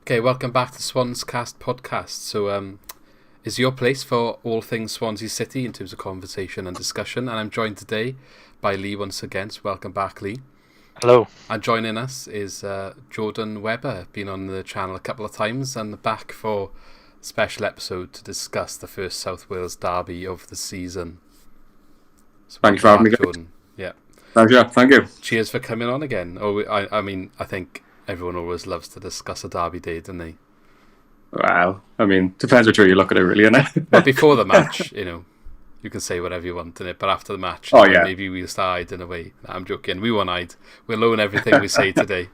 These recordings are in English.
Okay, welcome back to Swans Cast Podcast. So, is your place for all things Swansea City in terms of conversation and discussion, and I'm joined today by Lee once again. So welcome back, Lee. Hello. And joining us is Jordan Webber, been on the channel a couple of times and back for a special episode to discuss the first South Wales derby of the season. So thank you for having me, Jordan. Yeah. Thank you. Cheers for coming on again. I think everyone always loves to discuss a derby day, don't they? Well, depends which way you look at it, really, innit? But before the match, you can say whatever you want, innit? But after the match, maybe we'll start in a way. Nah, I'm joking. We won't hide. We'll own everything we say today.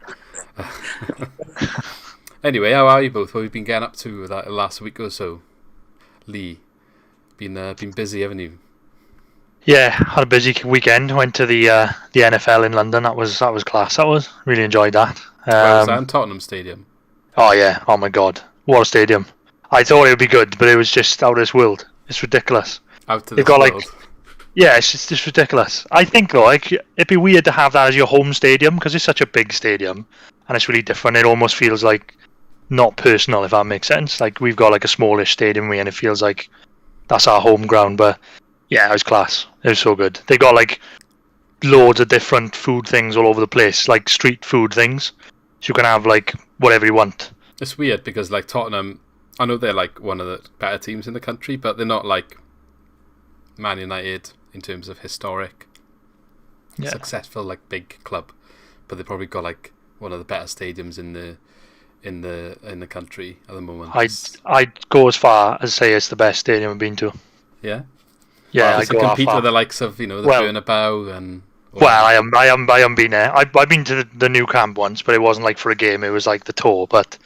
Anyway, how are you both? What have you been getting up to that last week or so? Lee, been busy, haven't you? Yeah, had a busy weekend. Went to the NFL in London. That was class. Really enjoyed that. Where was that? In Tottenham Stadium? Oh yeah. Oh my God. What a stadium. I thought it would be good, but it was just out of this world. It's ridiculous. Out of this world? Yeah, it's just ridiculous. I think though, it'd be weird to have that as your home stadium because it's such a big stadium and it's really different. It almost feels like not personal, if that makes sense. Like we've got like a smallish stadium and it feels like that's our home ground. But yeah, it was class. It was so good. They got like loads of different food things all over the place, like street food things. So you can have like whatever you want. It's weird because like Tottenham, I know they're like one of the better teams in the country, but they're not like Man United in terms of historic, successful like big club. But they probably got like one of the better stadiums in the country at the moment. I'd go as far as say it's the best stadium I've been to. Yeah. Yeah, I compete with the likes of the Bernabeu and. Well, I am been there. I've been to the new camp once, but it wasn't like for a game. It was like the tour. But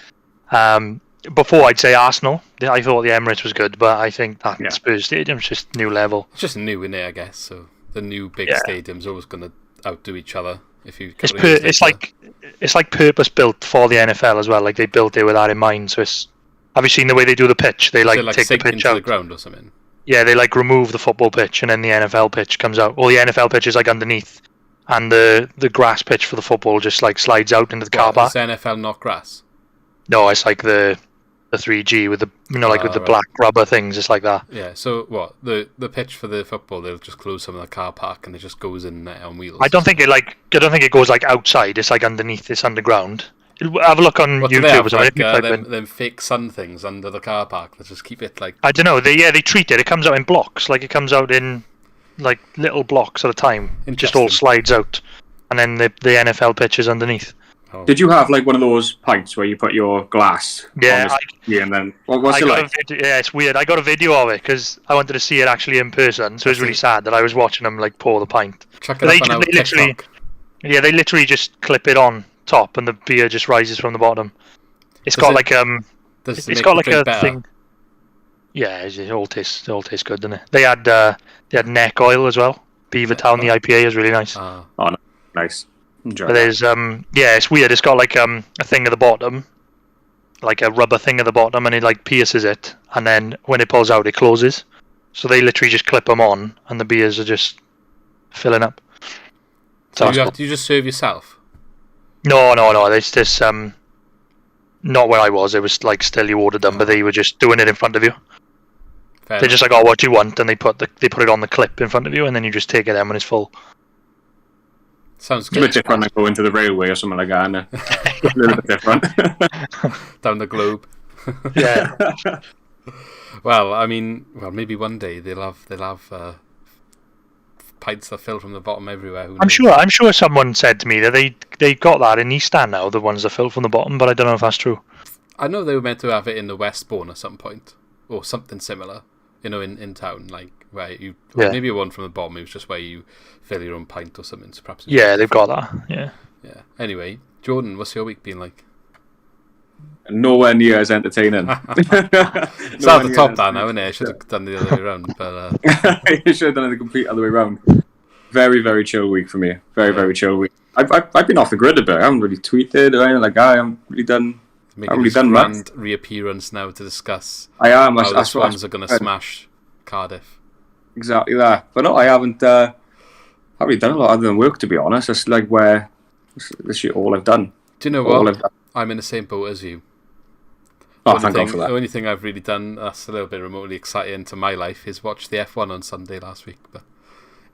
before I'd say Arsenal. I thought the Emirates was good, but I think that Spurs Stadium's just new level. It's just new in there, I guess. So the new big stadiums are always going to outdo each other. It's like purpose built for the NFL as well. Like they built it with that in mind. So have you seen the way they do the pitch? They like take the pitch into out the ground or something. Yeah, they like remove the football pitch and then the NFL pitch comes out. Well, the NFL pitch is like underneath, and the grass pitch for the football just like slides out into the car park. Is NFL not grass? No, it's like the 3G with the with the black rubber things. It's like that. Yeah. So what the pitch for the football? They'll just close some of the car park and it just goes in there on wheels. I don't think it goes like outside. It's like underneath. It's underground. Have a look on YouTube or something. Them fake sun things under the car park that just keep it like. I don't know. They treat it. It comes out in blocks. Like it comes out in like little blocks at a time. It just all slides out, and then the NFL pitch is underneath. Oh. Did you have like one of those pints where you put your glass? Yeah. And then what's it like? It's weird. I got a video of it because I wanted to see it actually in person. So it was really sad that I was watching them like pour the pint. Check it out on TikTok. They literally just clip it on top and the beer just rises from the bottom. It's got like a thing. Yeah, it all tastes good, doesn't it? They had neck oil as well. Beavertown, the IPA is really nice. Oh, nice. Enjoy. But there's it's weird. It's got like a thing at the bottom, like a rubber thing at the bottom, and it like pierces it, and then when it pulls out, it closes. So they literally just clip them on, and the beers are just filling up. So do you just serve yourself? No. It's just not where I was. It was like still you ordered them, but they were just doing it in front of you. They're just like, what do you want? And they put it on the clip in front of you, and then you just take it then when it's full. Sounds good. It's a bit different than going to the railway or something like that. A little bit different. Down the globe. Yeah. Well, maybe one day they'll have pints that fill from the bottom everywhere. I'm sure someone said to me that they got that in East Stand now, the ones that fill from the bottom, but I don't know if that's true. I know they were meant to have it in the Westbourne at some point, or something similar, in town, like where you maybe one from the bottom. It was just where you fill your own pint or something. So perhaps they've got that. Yeah. Yeah. Anyway, Jordan, what's your week been like? Nowhere near as entertaining. It's at the top there now, isn't it? I should have done the other way around, but you should have done it the complete other way around. Very, very chill week for me. Very chill week. I've been off the grid a bit. I haven't really tweeted or anything like that. I haven't really done. Making a grand reappearance now to discuss. I am. How the Swans are going to smash Cardiff. Exactly that. But no, I haven't really done a lot other than work, to be honest. That's like where this is all I've done. Do you know what? I'm in the same boat as you. Oh, thank God for that. The only thing I've really done that's a little bit remotely exciting to my life is watch the F1 on Sunday last week.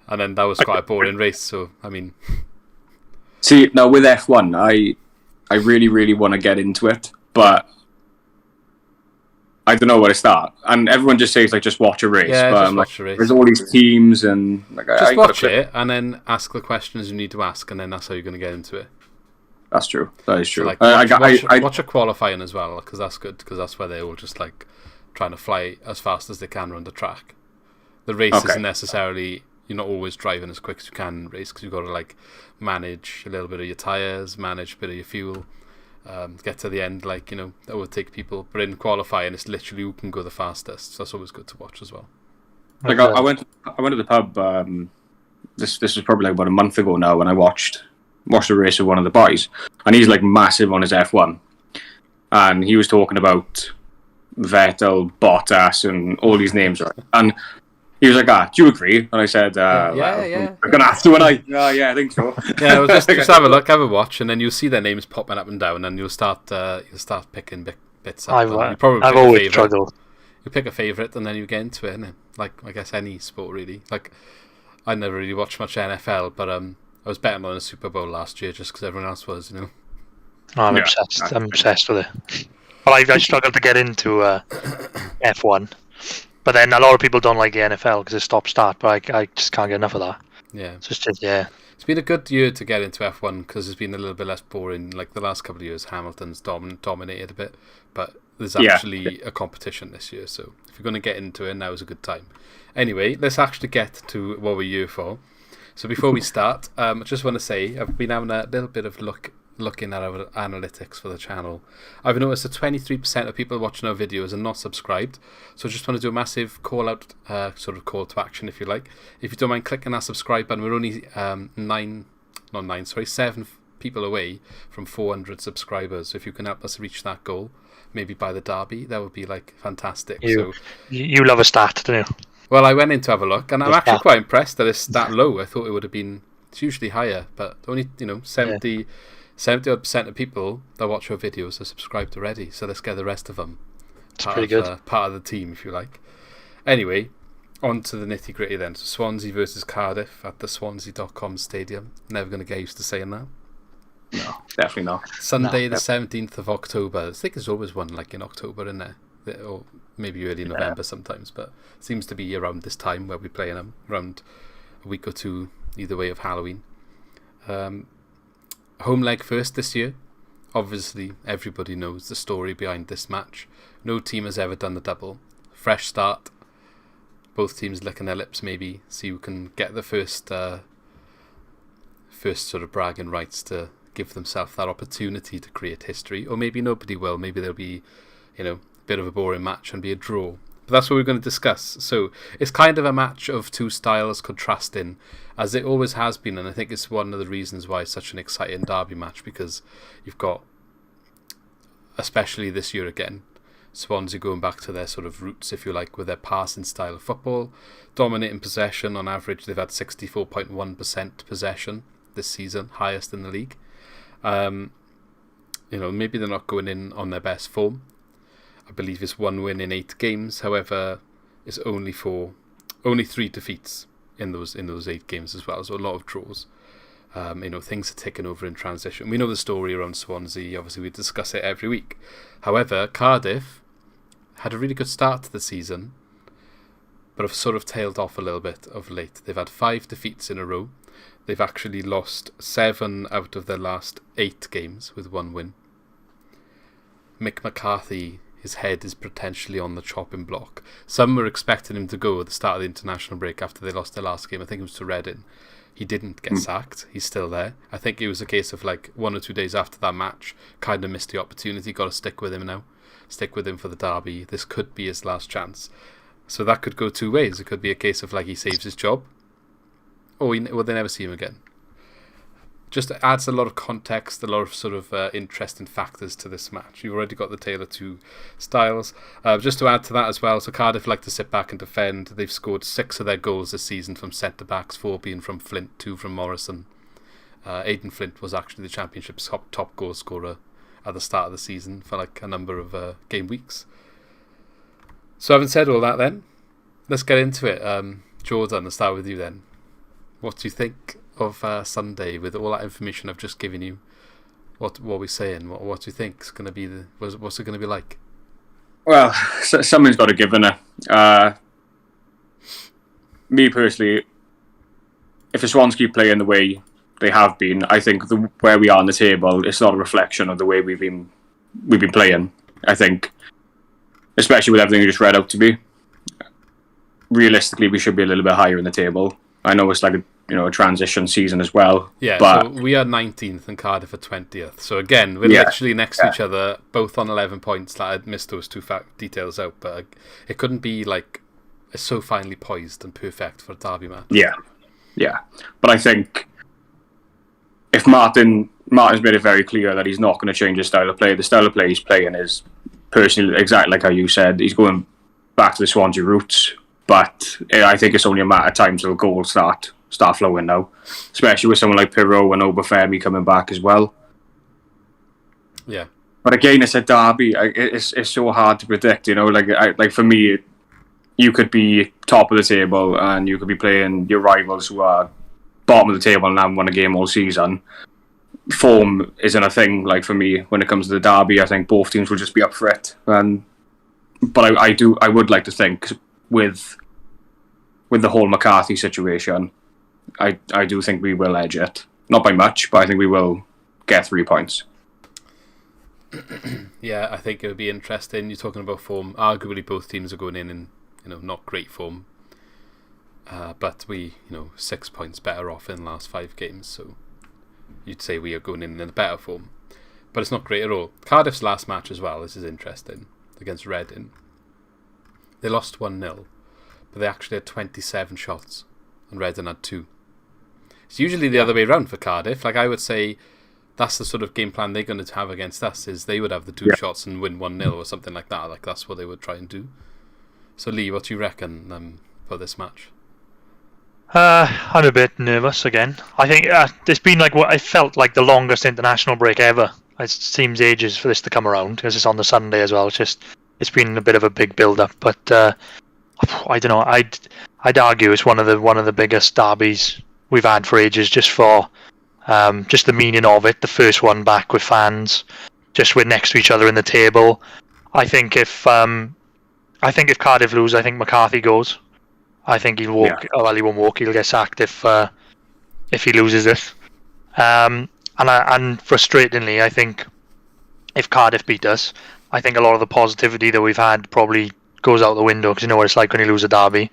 And then that was quite a boring race, so, I mean... See, now with F1, I really, really want to get into it, but I don't know where to start. And everyone just says, like, just watch a race. Yeah, but just watch a race. There's all these teams and... like, just watch it, and then ask the questions you need to ask, and then that's how you're going to get into it. That's true. That is true. So, like, watch a qualifying as well, because that's good, because that's where they're all just, like, trying to fly as fast as they can around the track. The race isn't necessarily... You're not always driving as quick as you can in race, because you've got to, like, manage a little bit of your tyres, manage a bit of your fuel, get to the end, like, you know, overtake people. But in qualifying, it's literally who can go the fastest. So that's always good to watch as well. Like, I went to the pub, this was probably like about a month ago now, when I watched a race with one of the boys, and he's, like, massive on his F1. And he was talking about Vettel, Bottas, and all these names, right? And he was like, do you agree? And I said, yeah. I'm going to have to, and I think so. Yeah, well, just have a look, have a watch, and then you'll see their names popping up and down, and you'll start picking bits up. I've always struggled. You pick a favourite, and then you get into it, innit? Like, I guess any sport, really. Like, I never really watched much NFL, but I was betting on a Super Bowl last year just because everyone else was, you know. Oh, I'm obsessed. I'm obsessed with it. Well, I struggled to get into F1. But then a lot of people don't like the NFL because it's stop-start, but I just can't get enough of that. Yeah. So it's just, yeah. It's been a good year to get into F1 because it's been a little bit less boring. Like the last couple of years, Hamilton's dominated a bit, but there's actually a competition this year. So if you're going to get into it, now is a good time. Anyway, let's actually get to what we're here for. So before we start, I just want to say I've been having a little bit of looking at our analytics for the channel. I've noticed that 23% of people watching our videos are not subscribed, so I just want to do a massive call out, sort of call to action, if you like. If you don't mind clicking that subscribe button, we're only 7 people away from 400 subscribers. So if you can help us reach that goal, maybe by the derby, that would be like fantastic. You love a stat, don't you? Well, I went in to have a look, and I'm actually quite impressed that it's that low. I thought it would have been hugely higher, but only 70% of people that watch our videos are subscribed already, so let's get the rest of them part of the team, if you like. Anyway, on to the nitty gritty then. So Swansea versus Cardiff at the Swansea.com stadium. Never going to get used to saying that. No, definitely not. Sunday the 17th of October. I think there's always one like in October, isn't there? Or maybe early November sometimes, but it seems to be around this time where we're playing them, around a week or two either way of Halloween. Home leg first this year. Obviously, everybody knows the story behind this match. No team has ever done the double. Fresh start. Both teams licking their lips, maybe see who can get the first sort of bragging rights to give themselves that opportunity to create history. Or maybe nobody will. Maybe there'll be, a bit of a boring match and be a draw. But that's what we're going to discuss. So it's kind of a match of two styles contrasting, as it always has been, and I think it's one of the reasons why it's such an exciting derby match, because you've got, especially this year again, Swansea going back to their sort of roots, if you like, with their passing style of football, dominating possession. On average, they've had 64.1% possession this season, highest in the league. Maybe they're not going in on their best form. I believe it's 1 win in 8 games. However, it's only 3 defeats in those 8 games as well. So a lot of draws. Things are taking over in transition. We know the story around Swansea. Obviously, we discuss it every week. However, Cardiff had a really good start to the season, but have sort of tailed off a little bit of late. They've had 5 defeats in a row. They've actually lost 7 out of their last 8 games with 1 win. Mick McCarthy, his head is potentially on the chopping block. Some were expecting him to go at the start of the international break after they lost their last game. I think it was to Reading. He didn't get sacked. He's still there. I think it was a case of like 1 or 2 days after that match, kind of missed the opportunity. Got to stick with him now. Stick with him for the derby. This could be his last chance. So that could go 2 ways. It could be a case of like he saves his job, or they never see him again. Just adds a lot of context, a lot of sort of interesting factors to this match. You've already got the tale of two styles. Just to add to that as well, so Cardiff like to sit back and defend. They've scored 6 of their goals this season from centre-backs, 4 being from Flint, 2 from Morrison. Aidan Flint was actually the Championship's top goal scorer at the start of the season for like a number of game weeks. So having said all that, then let's get into it. Jordan, I'll start with you then. What do you think of Sunday with all that information I've just given you? What we're saying? What do you think is going to be what's it going to be like? Well, something's got to give, innit? Me personally, if the Swans keep playing the way they have been, I think where we are on the table, it's not a reflection of the way we've been playing. I think, especially with everything you just read out to be, realistically, we should be a little bit higher in the table. I know it's like a transition season as well. Yeah, but so we are 19th and Cardiff are 20th. So again, we're literally next to each other, both on 11 points. Like, I missed those two details out, but it couldn't be like it's so finely poised and perfect for a derby match. Yeah. But I think if Martin's made it very clear that he's not going to change his style of play. The style of play he's playing is personally exactly like how you said. He's going back to the Swansea roots, but I think it's only a matter of time till goals start flowing now, especially with someone like Pirro and Obafemi coming back as well. Yeah. But again, it's a derby. It's so hard to predict, Like for me, you could be top of the table and you could be playing your rivals who are bottom of the table and haven't won a game all season. Form isn't a thing, like, for me, when it comes to the derby. I think both teams will just be up for it. But I would like to think with the whole McCarthy situation, I do think we will edge it. Not by much, but I think we will get 3 points. Yeah, I think it would be interesting. You're talking about form. Arguably, both teams are going in not great form. But we, 6 points better off in the last 5 games. So you'd say we are going in a better form. But it's not great at all. Cardiff's last match as well, this is interesting, against Reading. They lost 1-0, but they actually had 27 shots, and Reading had 2. It's usually the other way around for Cardiff. Like, I would say that's the sort of game plan they're going to have against us, is they would have the 2 shots and win 1-0 or something like that. Like, that's what they would try and do. So, Lee, what do you reckon for this match? I'm a bit nervous again. I think it's been like what I felt like the longest international break ever. It seems ages for this to come around because it's on the Sunday as well. It's been a bit of a big build-up, but I don't know. I'd argue it's one of the biggest derbies we've had for ages, just for just the meaning of it. The first one back with fans, just we're next to each other in the table. I think if Cardiff lose, I think McCarthy goes. I think he'll walk. Yeah. Well, he won't walk. He'll get sacked if he loses this. And frustratingly, I think if Cardiff beat us, I think a lot of the positivity that we've had probably goes out the window, because you know what it's like when you lose a derby.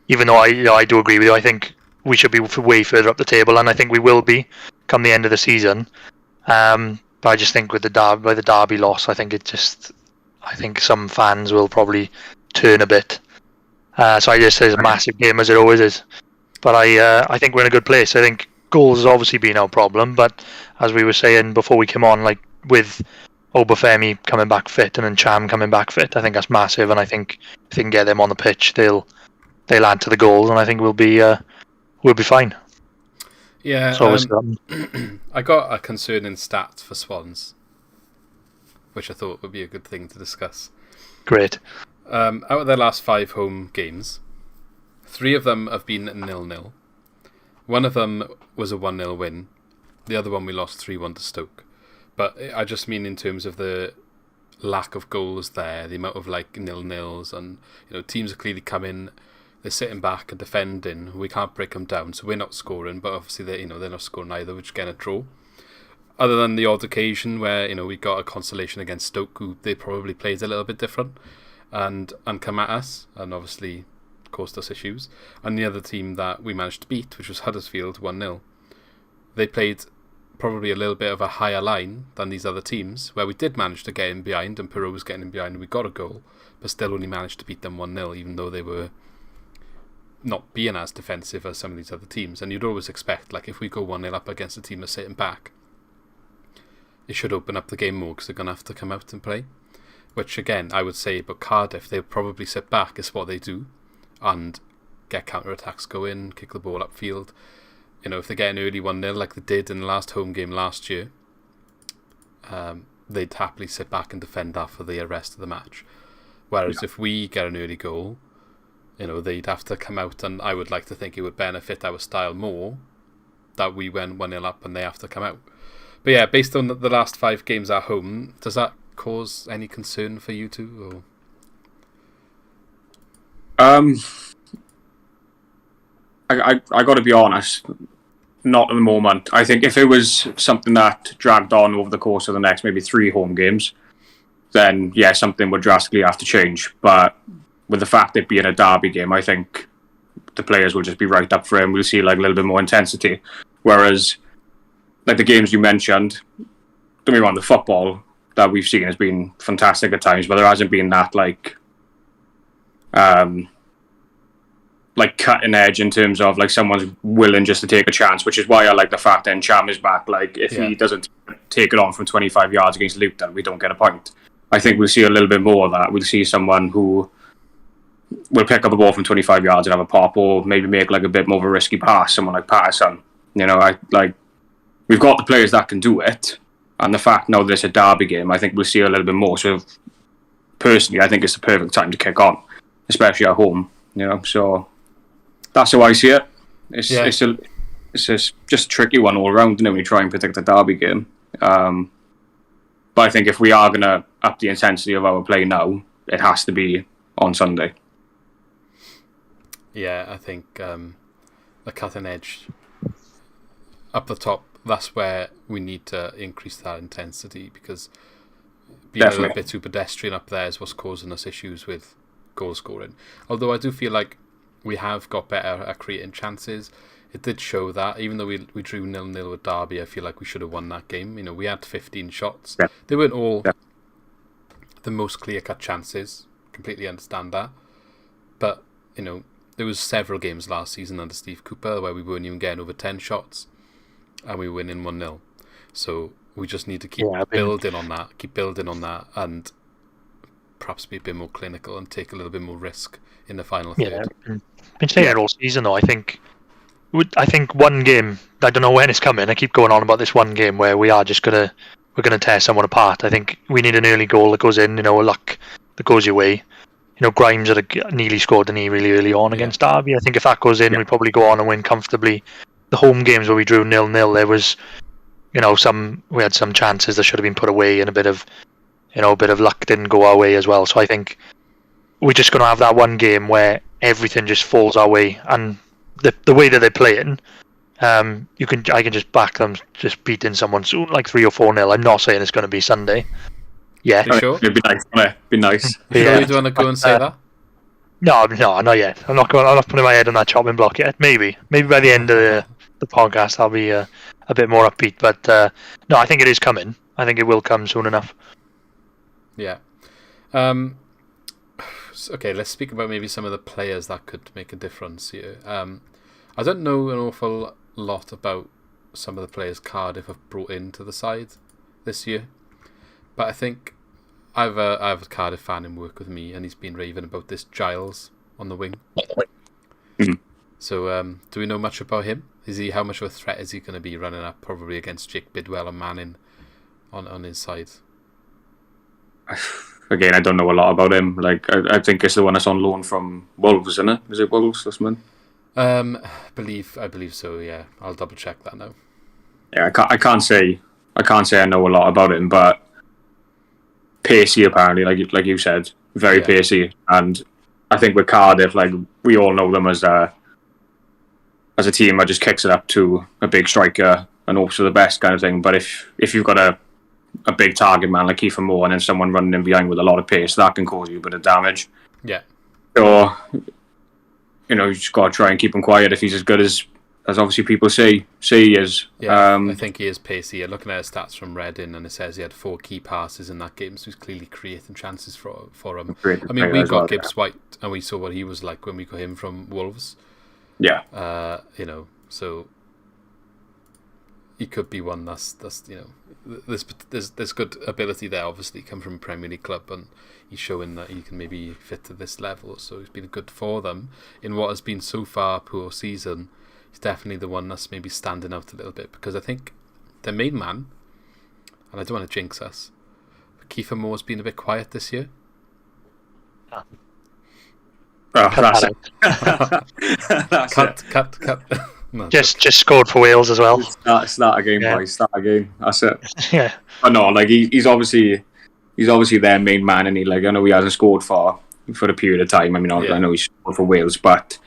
Even though I do agree with you, I think we should be way further up the table, and I think we will be come the end of the season. But I just think with the derby loss, I think some fans will probably turn a bit. So I just say it's a massive game, as it always is. But I think we're in a good place. I think goals has obviously been our problem, but as we were saying before we came on, like with Obafemi coming back fit and then Cham coming back fit, I think that's massive. And I think if they can get them on the pitch, they'll add to the goals, and I think we'll be fine. Yeah, I got a concerning stat for Swans, which I thought would be a good thing to discuss. Great. Out of their last 5 home games, 3 of them have been 0-0. One of them was a 1-0 win. The other one we lost 3-1 to Stoke. But I just mean in terms of the lack of goals there, the amount of like 0-0s, and teams are clearly coming, they're sitting back and defending. We can't break them down, so we're not scoring. But obviously they're not scoring either. We're just getting a draw. Other than the odd occasion where we got a consolation against Stoke, who they probably played a little bit different, and come at us, and obviously caused us issues. And the other team that we managed to beat, which was Huddersfield, 1-0, they played probably a little bit of a higher line than these other teams, where we did manage to get in behind, and Pirro was getting in behind, and we got a goal, but still only managed to beat them 1-0, even though they were not being as defensive as some of these other teams. And you'd always expect, like, if we go 1-0 up against a team that's sitting back, it should open up the game more, because they're going to have to come out and play. Which, again, I would say about Cardiff, they'll probably sit back, is what they do, and get counter-attacks going, kick the ball upfield. If they get an early 1-0 like they did in the last home game last year, they'd happily sit back and defend that for the rest of the match. Whereas if we get an early goal, they'd have to come out, and I would like to think it would benefit our style more that we went 1-0 up and they have to come out. But yeah, based on the last 5 games at home, does that cause any concern for you two? Or? I got to be honest, not at the moment. I think if it was something that dragged on over the course of the next maybe 3 home games, then yeah, something would drastically have to change. But with the fact it being a derby game, I think the players will just be right up for it, and we'll see like a little bit more intensity. Whereas, like the games you mentioned, don't get me wrong, the football that we've seen has been fantastic at times, but there hasn't been that like cutting edge in terms of like someone's willing just to take a chance, which is why I like the fact that Cham is back. Like if he doesn't take it on from 25 yards against Luton, we don't get a point. I think we'll see a little bit more of that. We'll see someone who will pick up a ball from 25 yards and have a pop, or maybe make like a bit more of a risky pass, someone like Patterson. We've got the players that can do it, and the fact now that it's a derby game, I think we'll see a little bit more. So personally, I think it's the perfect time to kick on, especially at home. So that's how I see it. It's just a tricky one all around, when you try and predict a derby game. But I think if we are going to up the intensity of our play now, it has to be on Sunday. Yeah, I think the cutting edge up the top, that's where we need to increase that intensity, because being a little bit too pedestrian up there is what's causing us issues with goal scoring. Although I do feel like we have got better at creating chances. It did show that, even though we drew 0-0 with Derby, I feel like we should have won that game. We had 15 shots. Yeah. They weren't all the most clear-cut chances. Completely understand that. But, there was several games last season under Steve Cooper where we weren't even getting over 10 shots and we were winning 1-0. So we just need to keep building on that, and perhaps be a bit more clinical and take a little bit more risk in the final third. Been saying it all season though. I think one game, I don't know when it's coming, I keep going on about this one game where we're gonna tear someone apart. I think we need an early goal that goes in, a luck that goes your way. Grimes had nearly scored really early on against Derby. I think if that goes in, we probably go on and win comfortably. The home games where we drew 0-0, there was, we had some chances that should have been put away, and a bit of luck didn't go our way as well. So I think we're just going to have that one game where everything just falls our way, and the way that they're playing, I can just back them just beating someone soon, like 3 or 4-0. I'm not saying it's going to be Sunday. Yeah, you sure? It'd be nice. Be nice. You do want to go and say that? No, not yet. I'm not putting my head on that chopping block yet. Maybe by the end of the podcast, I'll be a bit more upbeat. But no, I think it is coming. I think it will come soon enough. Yeah. Okay, let's speak about maybe some of the players that could make a difference here. I don't know an awful lot about some of the players Cardiff have brought into the side this year, but I think I have a Cardiff fan in work with me, and he's been raving about this Giles on the wing. Mm-hmm. So, do we know much about him? How much of a threat is he going to be running up, probably against Jake Bidwell and Manning on his side? Again, I don't know a lot about him. Like, I think it's the one that's on loan from Wolves, isn't it? Is it Wolves, this man? I believe so. Yeah, I'll double check that now. Yeah, I can't say I know a lot about him, but pacey apparently, like you said, very pacey. And I think with Cardiff, like we all know them as a team that just kicks it up to a big striker and hopes for the best kind of thing. But if you've got a big target man like Kiefer Moore and then someone running in behind with a lot of pace, that can cause you a bit of damage. Yeah. So, you just got to try and keep him quiet if he's as good as obviously people say he is. Yeah, I think he is pacey. Looking at his stats from Reading, and it says he had 4 key passes in that game, so he's clearly creating chances for him. I mean, we got Gibbs White, and we saw what he was like when we got him from Wolves. Yeah. So he could be one that's there's good ability there. Obviously, come from a Premier League club, and he's showing that he can maybe fit to this level. So he's been good for them in what has been so far a poor season. He's definitely the one that's maybe standing out a little bit, because I think their main man, and I don't want to jinx us, Kiefer Moore's been a bit quiet this year. Oh, that's it. That's Cut. No, just scored for Wales as well. Start a game, boys. Start a game. That's it. Yeah. But no, like he's obviously their main man, and I know he hasn't scored for a period of time. I mean, I know he's scored for Wales, but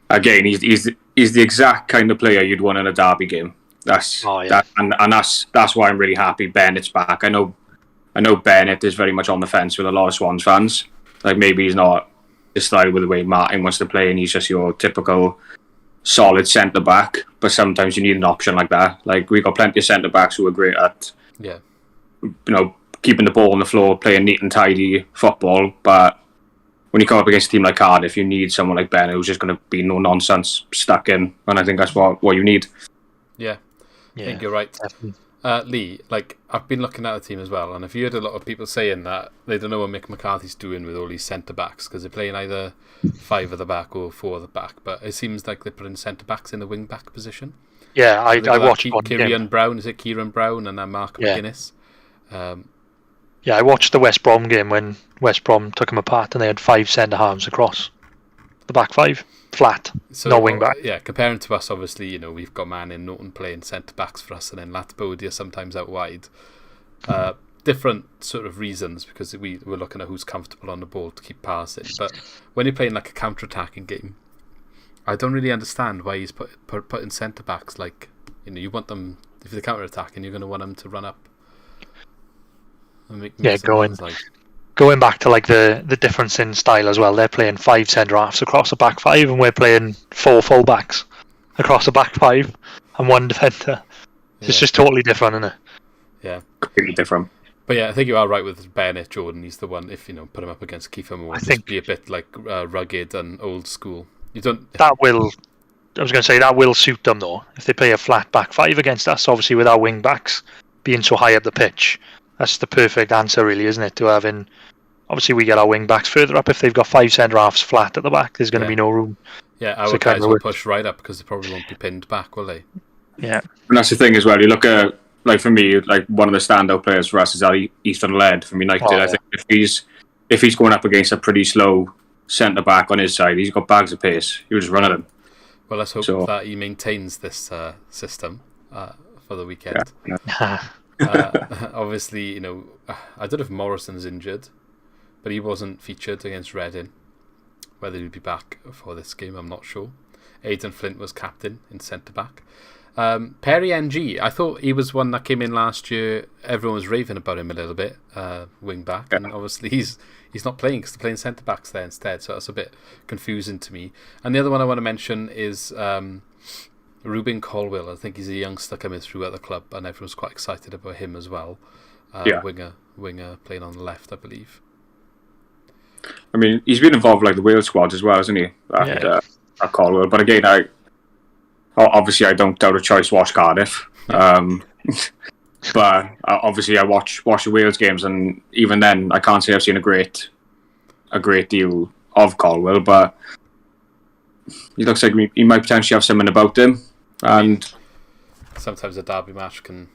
again, he's the exact kind of player you'd want in a derby game. That's why I'm really happy Bennett's back. I know Bennett is very much on the fence with a lot of Swans fans. Like maybe he's not the style with the way Martin wants to play, and he's just your typical solid centre back. But sometimes you need an option like that. Like we've got plenty of centre backs who are great at keeping the ball on the floor, playing neat and tidy football. But when you come up against a team like Cardiff, you need someone like Bennett who's just going to be no nonsense, stuck in, and I think that's what you need. Yeah. I think you're right. Lee, like I've been looking at the team as well, and I've heard a lot of people saying that they don't know what Mick McCarthy's doing with all these centre backs because they're playing either 5 at the back or 4 at the back. But it seems like they're putting centre backs in the wing back position. Yeah, I watched one Kieran Brown. Is it Kieran Brown and then Mark McGuinness? I watched the West Brom game when West Brom took them apart and they had 5 centre halves across the back 5. Flat, so, no wing back. Yeah, comparing to us, obviously, we've got Man in Norton playing centre backs for us, and then Latbodia sometimes out wide. Different sort of reasons because we're looking at who's comfortable on the ball to keep passing. But when you're playing like a counter-attacking game, I don't really understand why he's putting centre backs. Like you want them if they're counter-attacking, you're going to want them to run up. Going back to like the difference in style as well, they're playing 5 centre halves across a back 5, and we're playing 4 full backs across a back 5 and 1 defender. It's just totally different, isn't it? Yeah, completely different. But yeah, I think you are right with Bennett. Jordan, he's the one. If put him up against Kiefer Moore, just be a bit like rugged and old school. You don't. I was going to say that will suit them though. If they play a flat back 5 against us, obviously with our wing backs being so high up the pitch. That's the perfect answer, really, isn't it? To having, obviously, we get our wing backs further up. If they've got 5 centre halves flat at the back, there's going to be no room. Yeah, our guys will push right up because they probably won't be pinned back, will they? Yeah, and that's the thing as well. You look at, like for me, like one of the standout players for us is Ali Easton Laird from United. I think if he's going up against a pretty slow centre back on his side, he's got bags of pace. He'll just run at him. Well, let's hope that he maintains this system for the weekend. Yeah. Obviously, I don't know if Morrison's injured, but he wasn't featured against Reading. Whether he'll be back for this game, I'm not sure. Aidan Flint was captain in centre back. Perry NG, I thought he was one that came in last year. Everyone was raving about him a little bit, wing back, and obviously he's not playing because they're playing centre backs there instead. So that's a bit confusing to me. And the other one I want to mention is Ruben Colwill. I think he's a youngster coming through at the club, and everyone's quite excited about him as well. Winger playing on the left, I believe. I mean, he's been involved with, like the Wales squad as well, hasn't he? At Colwill. But again, I don't doubt a choice watch Cardiff. But obviously I watch the Wales games, and even then I can't say I've seen a great deal of Colwill, but he looks like he might potentially have something about him. And sometimes a derby match can,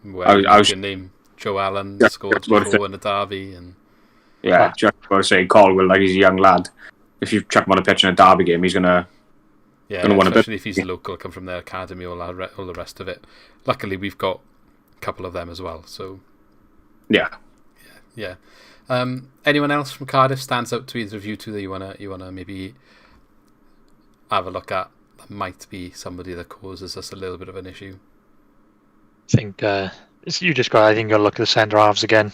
your name. Joe Allen scored before in a derby, and just about to say Colwill, like he's a young lad. If you chuck him on a pitch in a derby game, he's gonna want especially if he's local, come from their academy, all the rest of it. Luckily, we've got a couple of them as well. So yeah. Anyone else from Cardiff stands out to either of you two that you wanna maybe have a look at? That might be somebody that causes us a little bit of an issue. I think you just got. I think you'll look at the centre halves again.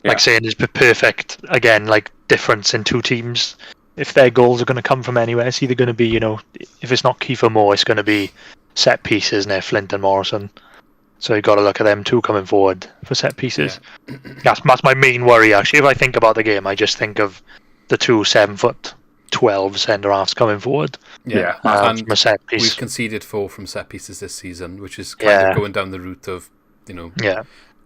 Like saying is perfect again. Like difference in 2 teams. If their goals are going to come from anywhere, it's either going to be if it's not Kiefer Moore, it's going to be set pieces, isn't it? Flint and Morrison. So you got to look at them 2 coming forward for set pieces. Yeah. That's my main worry actually. If I think about the game, I just think of the 2 7'12" centre halves coming forward. And from a set piece. We've conceded 4 from set pieces this season, which is kind of going down the route of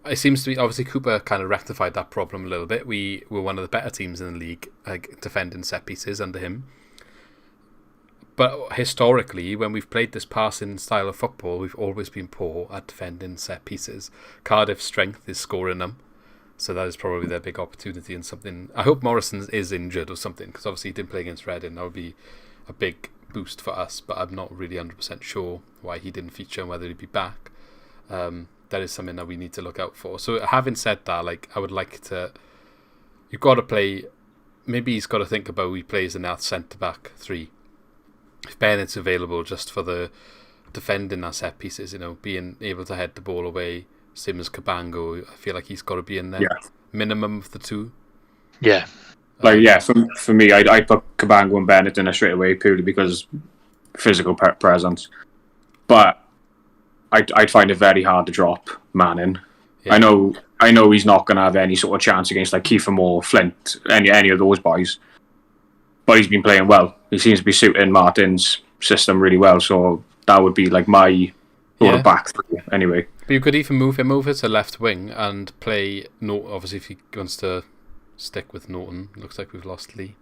It seems to be, obviously Cooper kind of rectified that problem a little bit. We were one of the better teams in the league defending set pieces under him. But historically, when we've played this passing style of football, we've always been poor at defending set pieces. Cardiff's strength is scoring them. So that is probably their big opportunity and something. I hope Morrison is injured or something, because obviously he didn't play against Reading. That would be a big boost for us, but I'm not really 100% sure why he didn't feature and whether he'd be back. That is something that we need to look out for. So having said that, like, I would like to... You've got to play... Maybe he's got to think about who he plays in that centre-back 3. If Bennett's available just for the defending our set pieces, you know, being able to head the ball away, same as Cabango, I feel like he's got to be in there. Yeah. Minimum of the 2. Yeah. For me, I'd put Cabango and Bennett in there straight away purely because physical presence. But I'd find it very hard to drop Manning. Yeah. I know he's not going to have any sort of chance against like Kiefer Moore, Flint, any of those boys. But he's been playing well. He seems to be suiting Martin's system really well. So that would be like my sort of back 3 anyway. But you could even move him over to left wing and play Norton. Obviously, if he wants to stick with Norton, looks like we've lost Lee.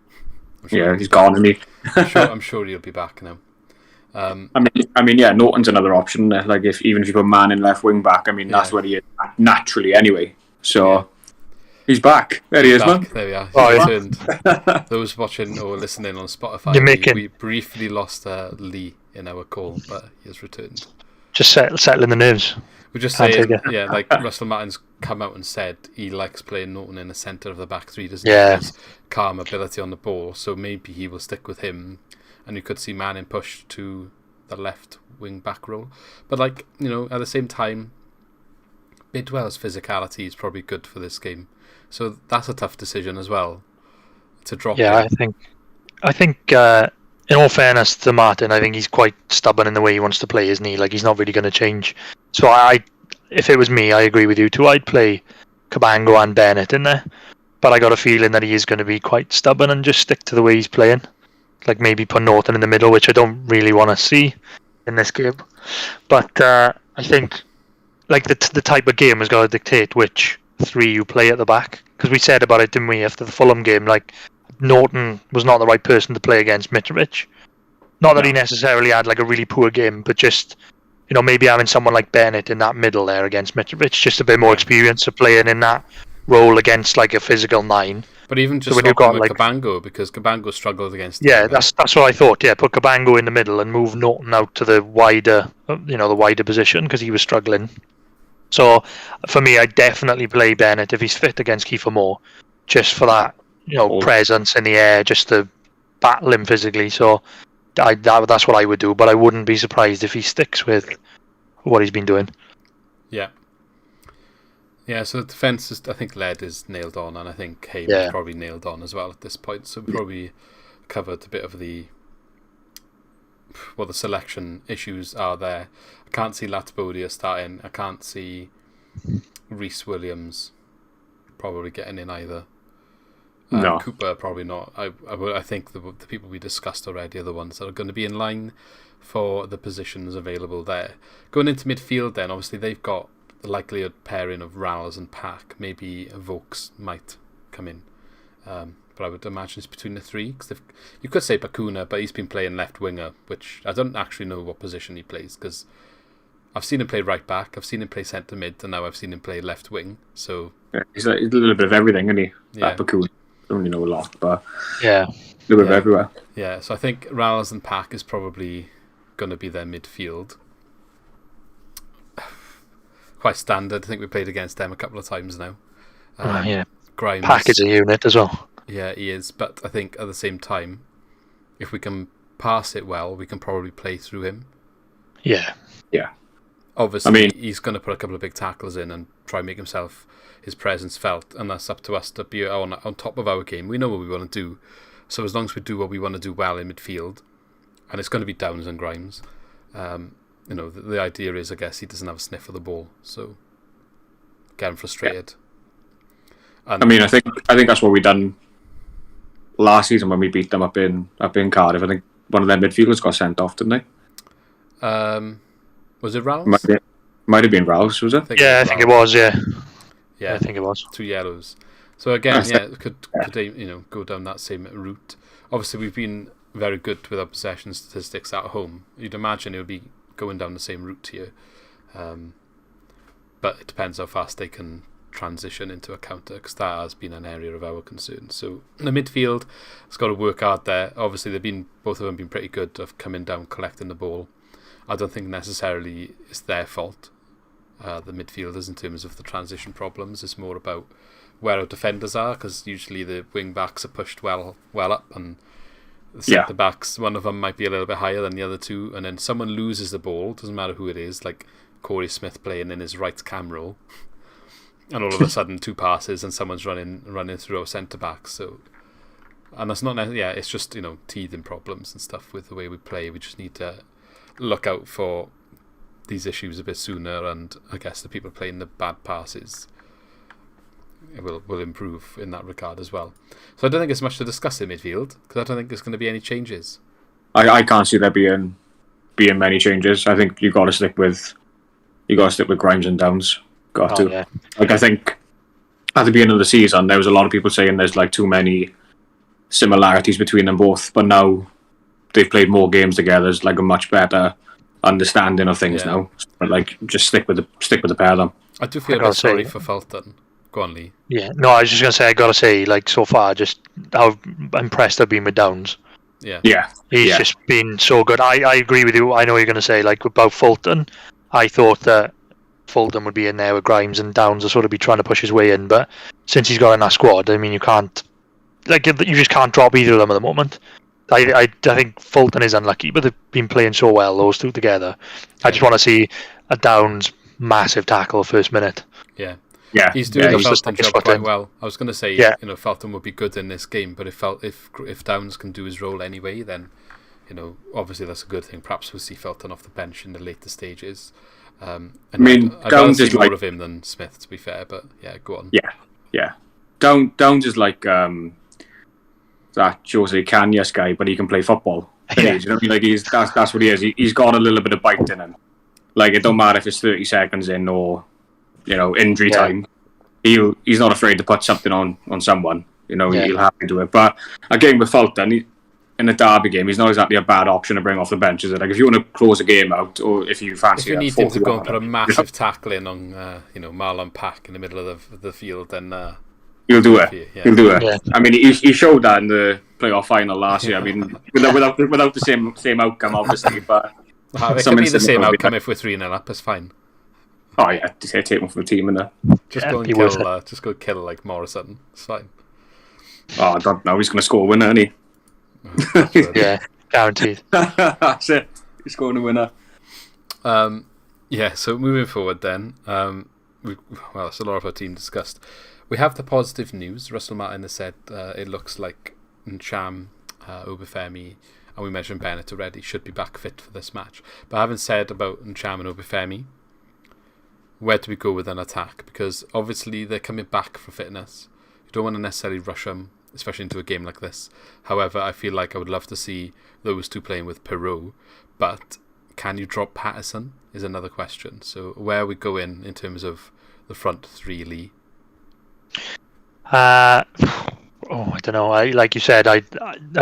Sure he's gone, isn't he? I'm sure he'll be back now. I mean, Norton's another option. Like even if you put Man in left wing back, I mean that's where he is naturally anyway. So he's back. There he is, man. There we are. He returned. Those watching or listening on Spotify, we briefly lost Lee in our call, but he has returned. Just settling the nerves. We're just saying, like Russell Martin's come out and said he likes playing Norton in the centre of the back 3, doesn't he? Has calm ability on the ball, so maybe he will stick with him, and you could see Manning push to the left wing back role. But like, you know, at the same time, Bidwell's physicality is probably good for this game, so that's a tough decision as well to drop. Yeah, him. I think. In all fairness to Martin, I think he's quite stubborn in the way he wants to play, isn't he? Like, he's not really going to change. So if it was me, I agree with you too. I'd play Cabango and Bennett in there. But I got a feeling that he is going to be quite stubborn and just stick to the way he's playing. Like, maybe put Norton in the middle, which I don't really want to see in this game. But I think, like, the type of game has got to dictate which 3 you play at the back. Because we said about it, didn't we, after the Fulham game, like, Norton was not the right person to play against Mitrovic. Not that he necessarily had like a really poor game, but just, you know, maybe having someone like Bennett in that middle there against Mitrovic, just a bit more experience of playing in that role against like a physical 9. But even just so swapping with Cabango, because Cabango struggled against. Yeah, that's what I thought. Yeah, put Cabango in the middle and move Norton out to the wider position because he was struggling. So for me, I definitely play Bennett if he's fit against Kiefer Moore, just for that. You know, presence in the air just to battle him physically. So that's what I would do, but I wouldn't be surprised if he sticks with what he's been doing. Yeah. Yeah, so the defence is, I think Led is nailed on, and I think Hayes is probably nailed on as well at this point. So we probably covered a bit of the selection issues are there. I can't see Latbodia starting. I can't see Reece Williams probably getting in either. No. Cooper probably not. I think the people we discussed already are the ones that are going to be in line for the positions available there. Going into midfield then, obviously they've got the likelihood pairing of Ralls and Pack. Maybe Vokes might come in. But I would imagine it's between the 3. Cause you could say Bakuna, but he's been playing left winger, which I don't actually know what position he plays, because I've seen him play right back, I've seen him play centre mid, and now I've seen him play left wing. So he's a little bit of everything, isn't he? That Bakuna. I don't really know a lot, but a little bit of everywhere. Yeah, so I think Ralls and Pack is probably going to be their midfield. Quite standard. I think we played against them a couple of times now. Grimes, Pack is a unit as well. Yeah, he is. But I think at the same time, if we can pass it well, we can probably play through him. Yeah. Obviously, he's going to put a couple of big tackles in and try and make his presence felt, and that's up to us to be on top of our game. We know what we want to do, so as long as we do what we want to do well in midfield, and it's going to be Downs and Grimes, the idea is, I guess, he doesn't have a sniff of the ball, so get him frustrated. Yeah. And I think that's what we done last season when we beat them up in Cardiff. I think one of their midfielders got sent off, didn't they? Was it Ralph? Might have been Ralph, was it? I think it was. Yeah, I think it was 2 yellows. So again, could go down that same route. Obviously, we've been very good with our possession statistics at home. You'd imagine it would be going down the same route here, but it depends how fast they can transition into a counter, because that has been an area of our concern. So the midfield has got to work hard there. Obviously, both of them been pretty good of coming down, collecting the ball. I don't think necessarily it's their fault, the midfielders, in terms of the transition problems. It's more about where our defenders are, because usually the wing backs are pushed well up, and the centre backs, one of them might be a little bit higher than the other two, and then someone loses the ball, doesn't matter who it is, like Corey Smith playing in his right cam role, and all of a sudden 2 passes and someone's running through our centre backs. So, and that's not it's just teething problems and stuff with the way we play. We just need to look out for these issues a bit sooner, and I guess the people playing the bad passes will improve in that regard as well. So I don't think there's much to discuss in midfield, because I don't think there's going to be any changes. I can't see there being many changes. I think you got to stick with Grimes and Downs. Got to. Yeah. Like, I think at the beginning of the season there was a lot of people saying there's like too many similarities between them both, but now they've played more games together. There's like a much better understanding of things now. But like, just stick with the pair of them. I do feel a bit sorry for Fulton. Go on, Lee. Yeah, no, I was just going to say, I got to say, like, so far, just how impressed I've been with Downs. Yeah. He's just been so good. I agree with you. I know what you're going to say, like, about Fulton. I thought that Fulton would be in there with Grimes and Downs, are sort of be trying to push his way in, but since he's got in that squad, I mean, you just can't drop either of them at the moment. I think Fulton is unlucky, but they've been playing so well, those two together. I just want to see a Downs massive tackle first minute. Yeah, he's doing the Felton job quite well. I was going to say, Felton would be good in this game, but if Downs can do his role anyway, then obviously that's a good thing. Perhaps we'll see Felton off the bench in the later stages. I'd Downs is more like of him than Smith, to be fair. But yeah, go on. Yeah. Downs is like that Jose Cañas guy, but he can play football. Yeah. You know what I mean? Like that's what he is. He's got a little bit of bite in him. Like, it don't matter if it's 30 seconds in or injury time. He's not afraid to put something on someone. He'll happily do it. But again, with Fulton, in a derby game, he's not exactly a bad option to bring off the bench, is it? Like, if you want to close a game out, or if you fancy, if you need him to go and put a massive tackle in on, Marlon Pack in the middle of the field, then he'll do it. He'll do it. Yeah. I mean, he showed that in the playoff final last year. I mean, without the same outcome, obviously, but it could be the same outcome if we're 3-0 up. It's fine. Oh yeah, take one for the team and just go kill like Morrison. It's fine. Oh, I don't know. He's going to score a winner, isn't he? Yeah, guaranteed. That's it. He's scoring a winner. So moving forward then, that's a lot of our team discussed. We have the positive news. Russell Martin has said it looks like Ncham, Obafemi, and we mentioned Bennett already, should be back fit for this match. But I haven't said about Ncham and Obafemi, where do we go with an attack? Because obviously they're coming back for fitness. You don't want to necessarily rush them, especially into a game like this. However, I feel like I would love to see those two playing with Perot. But can you drop Patterson is another question. So where are we going in terms of the front three, Lee? I don't know. Like you said, I've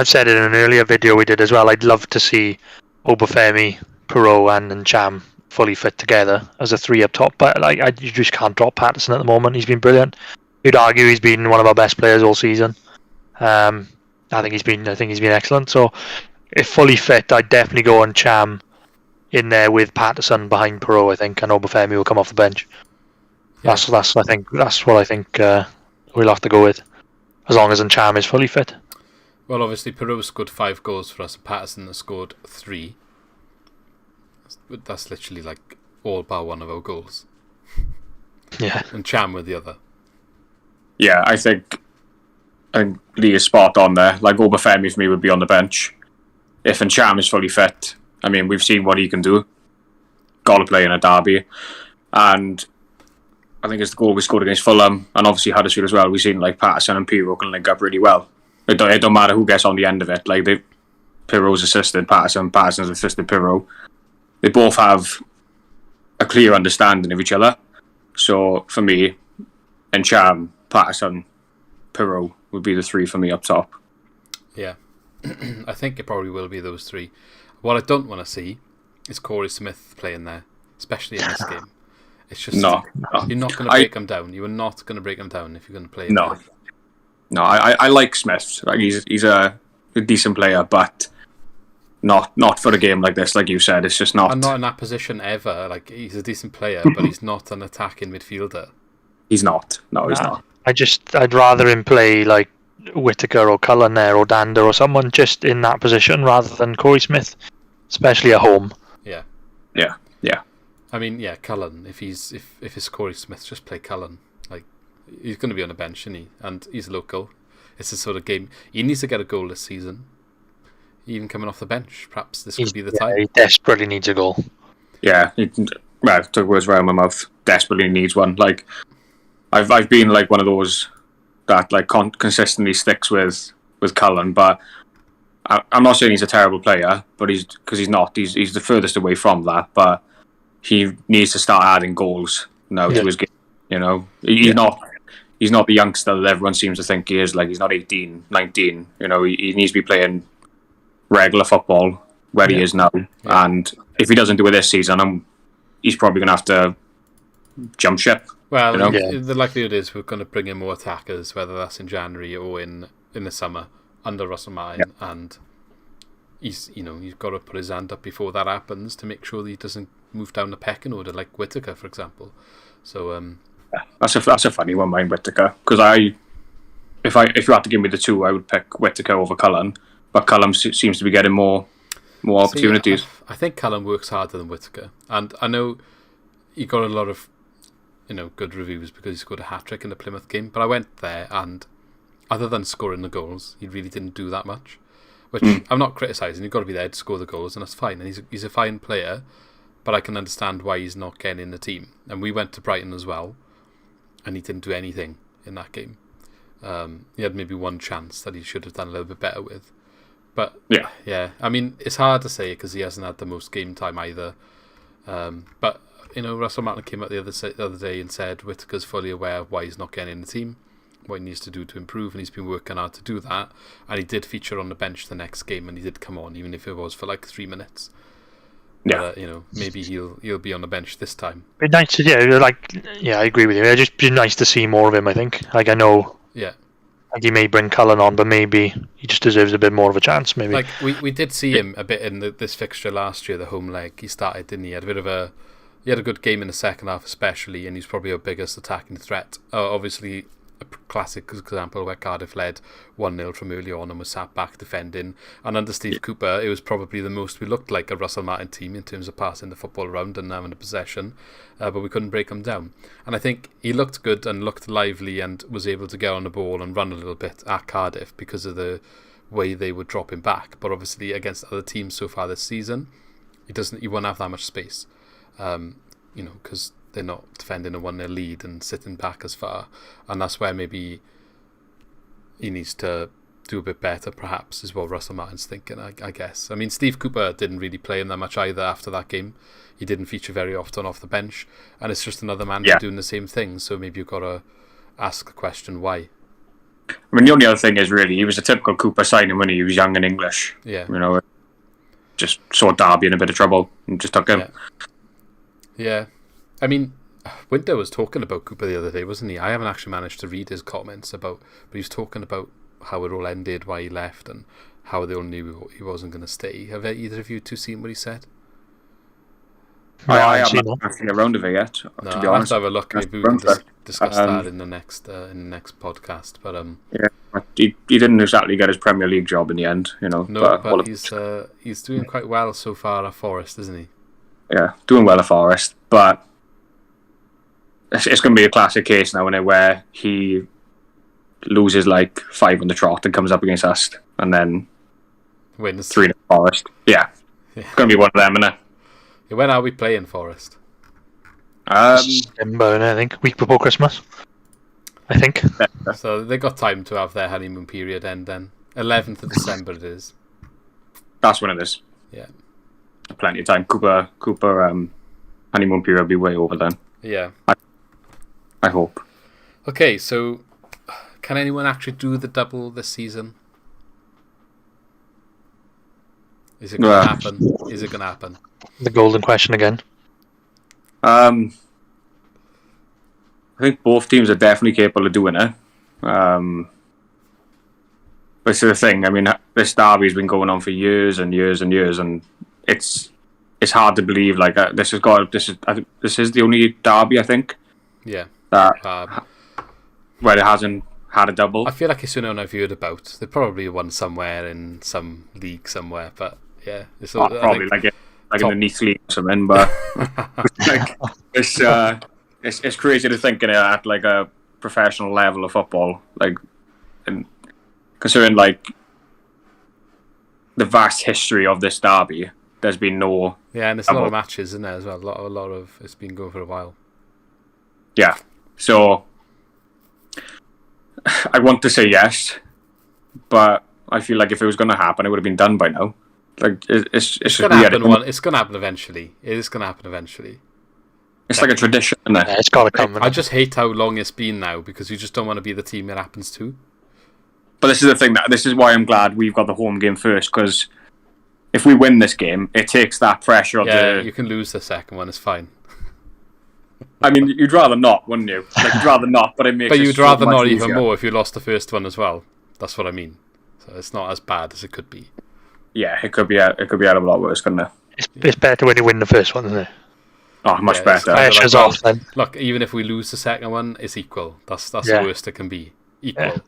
said it in an earlier video we did as well. I'd love to see Obafemi, Perot and Ncham fully fit together as a 3 up top, but you just can't drop Patterson at the moment. He's been brilliant. You'd argue he's been one of our best players all season. I think he's been excellent. So if fully fit, I'd definitely go on Ncham in there with Patterson behind Perot, I think, and Obafemi will come off the bench. Yeah. That's what I think we'll have to go with, as long as Ncham is fully fit. Well, obviously Perot scored 5 goals for us, and Patterson has scored 3. That's literally like all bar one of our goals. Yeah. And Cham with the other. Yeah, I think Lee is spot on there. Like, Obafemi for me would be on the bench. If Ncham is fully fit, I mean, we've seen what he can do. Got to play in a derby. And I think it's the goal we scored against Fulham, and obviously Huddersfield as well. We've seen like Patterson and Pirro can link up really well. It don't matter who gets on the end of it. Like, Pirro's assisted Patterson, Patterson's assisted Pirro. They both have a clear understanding of each other. So for me, Ncham, Patterson, Pirro would be the 3 for me up top. Yeah, I think it probably will be those 3. What I don't want to see is Corey Smith playing there, especially in this game. It's just No. You're not going to break them down. You are not going to break them down if you're going to play. No. No, I like Smith. Like he's a decent player, but not for a game like this. Like you said, it's just not. I'm not in that position ever. Like he's a decent player, but he's not an attacking midfielder. He's not. No, he's not. I'd rather him play like Whittaker or Cullen there or Dander or someone just in that position rather than Corey Smith, especially at home. Yeah. I mean, Cullen. If it's Corey Smith, just play Cullen. Like he's going to be on the bench, isn't he? And he's local. It's the sort of game he needs to get a goal this season. Even coming off the bench, perhaps this could be the time. He desperately needs a goal. Yeah, took words right out of my mouth. Desperately needs one. Like I've been like one of those that like consistently sticks with Cullen, but I'm not saying he's a terrible player, but he's not. He's the furthest away from that, but he needs to start adding goals now to his game. You know, he's not the youngster that everyone seems to think he is. Like he's not 18, 19. You know, he needs to be playing regular football where he is now. Yeah. And if he doesn't do it this season, he's probably going to have to jump ship. Well, the likelihood is we're going to bring in more attackers, whether that's in January or in the summer under Russell Martin, and he's got to put his hand up before that happens to make sure that he doesn't move down the pecking order like Whittaker, for example. So that's a funny one, mine, Whittaker, because if you had to give me the two, I would pick Whittaker over Cullen, but Cullen seems to be getting more opportunities. I think Cullen works harder than Whittaker, and I know he got a lot of good reviews because he scored a hat-trick in the Plymouth game, but I went there and other than scoring the goals, he really didn't do that much, which I'm not criticising. You've got to be there to score the goals, and that's fine, and he's a fine player, but I can understand why he's not getting in the team. And we went to Brighton as well, and he didn't do anything in that game. He had maybe one chance that he should have done a little bit better with, but yeah, I mean, it's hard to say because he hasn't had the most game time either, but Russell Martin came out the other day and said Whittaker's fully aware of why he's not getting in the team, what he needs to do to improve, and he's been working hard to do that. And he did feature on the bench the next game, and he did come on, even if it was for like 3 minutes. Yeah, but, maybe he'll be on the bench this time. Be nice to, I agree with you. It'd just be nice to see more of him. I think. Like I know. Yeah. Like he may bring Cullen on, but maybe he just deserves a bit more of a chance. Maybe. Like we did see him a bit in this fixture last year, the home leg. He started, didn't he? He had a good game in the second half, especially, and he's probably our biggest attacking threat. Obviously, a classic example where Cardiff led 1-0 from early on and was sat back defending. And under Steve Cooper, it was probably the most we looked like a Russell Martin team in terms of passing the football around and having the possession, but we couldn't break them down. And I think he looked good and looked lively and was able to get on the ball and run a little bit at Cardiff because of the way they would drop him back. But obviously, against other teams so far this season, he won't have that much space. Because they're not defending a 1-0 lead and sitting back as far, and that's where maybe he needs to do a bit better, perhaps, is what Russell Martin's thinking, I guess. I mean, Steve Cooper didn't really play him that much either after that game. He didn't feature very often off the bench, and it's just another man doing the same thing, so maybe you've got to ask the question why. I mean, the only other thing is really, he was a typical Cooper signing when he was young and English. Yeah. Just saw Derby in a bit of trouble and just took him. Yeah, I mean, Winter was talking about Cooper the other day, wasn't he? I haven't actually managed to read his comments but he was talking about how it all ended, why he left, and how they all knew he wasn't going to stay. Have either of you two seen what he said? I haven't seen a round of it yet. No, to be I'll honest, have to have a look. Maybe we can discuss that in the next podcast. But he didn't exactly get his Premier League job in the end, No, but he's doing quite well so far at Forest, isn't he? Yeah, doing well at Forest, but it's going to be a classic case now, where he loses like 5 on the trot and comes up against us, and then wins 3 at Forest. Yeah, it's going to be one of them, isn't it? Yeah, when are we playing Forest? December, I think, week before Christmas. I think. So they got time to have their honeymoon period end then. 11th of December it is. That's when it is. Yeah. Plenty of time. Cooper honeymoon period will be way over then. Yeah. I hope. Okay, so can anyone actually do the double this season? Is it going to happen? Is it going to happen? The golden question again. I think both teams are definitely capable of doing it. But it's the thing. I mean, this derby's been going on for years and years and years, and it's hard to believe like this is the only derby I think. Yeah. Where it hasn't had a double. I feel like it's something I've heard about. They probably won somewhere in some league somewhere, but yeah, it's probably in the Neath League or something. But like, it's crazy to think at like a professional level of football, like, and considering like the vast history of this derby, there's been no. Yeah, and there's a lot of matches in there as well. A lot of it's been going for a while. Yeah, so I want to say yes, but I feel like if it was going to happen, it would have been done by now. Like it's going to happen. It's going to happen eventually. It is going to happen eventually. It's like a tradition, isn't it? Yeah, it's got to come. I just hate how long it's been now because you just don't want to be the team it happens to. But this is the thing. This is why I'm glad we've got the home game first, because if we win this game, it takes that pressure off. Yeah, you can lose the second one. It's fine. I mean, you'd rather not, wouldn't you? Like, you'd rather not, but it makes. But you'd so rather not easier. even more if you lost the first one as well. That's what I mean. So it's not as bad as it could be. Yeah, it could be a hell of a lot worse, couldn't it? It's better when you win the first one, isn't it? Oh, much better. Pressure's off then. Look, even if we lose the second one, it's equal. That's the worst it can be. Equal. Yeah.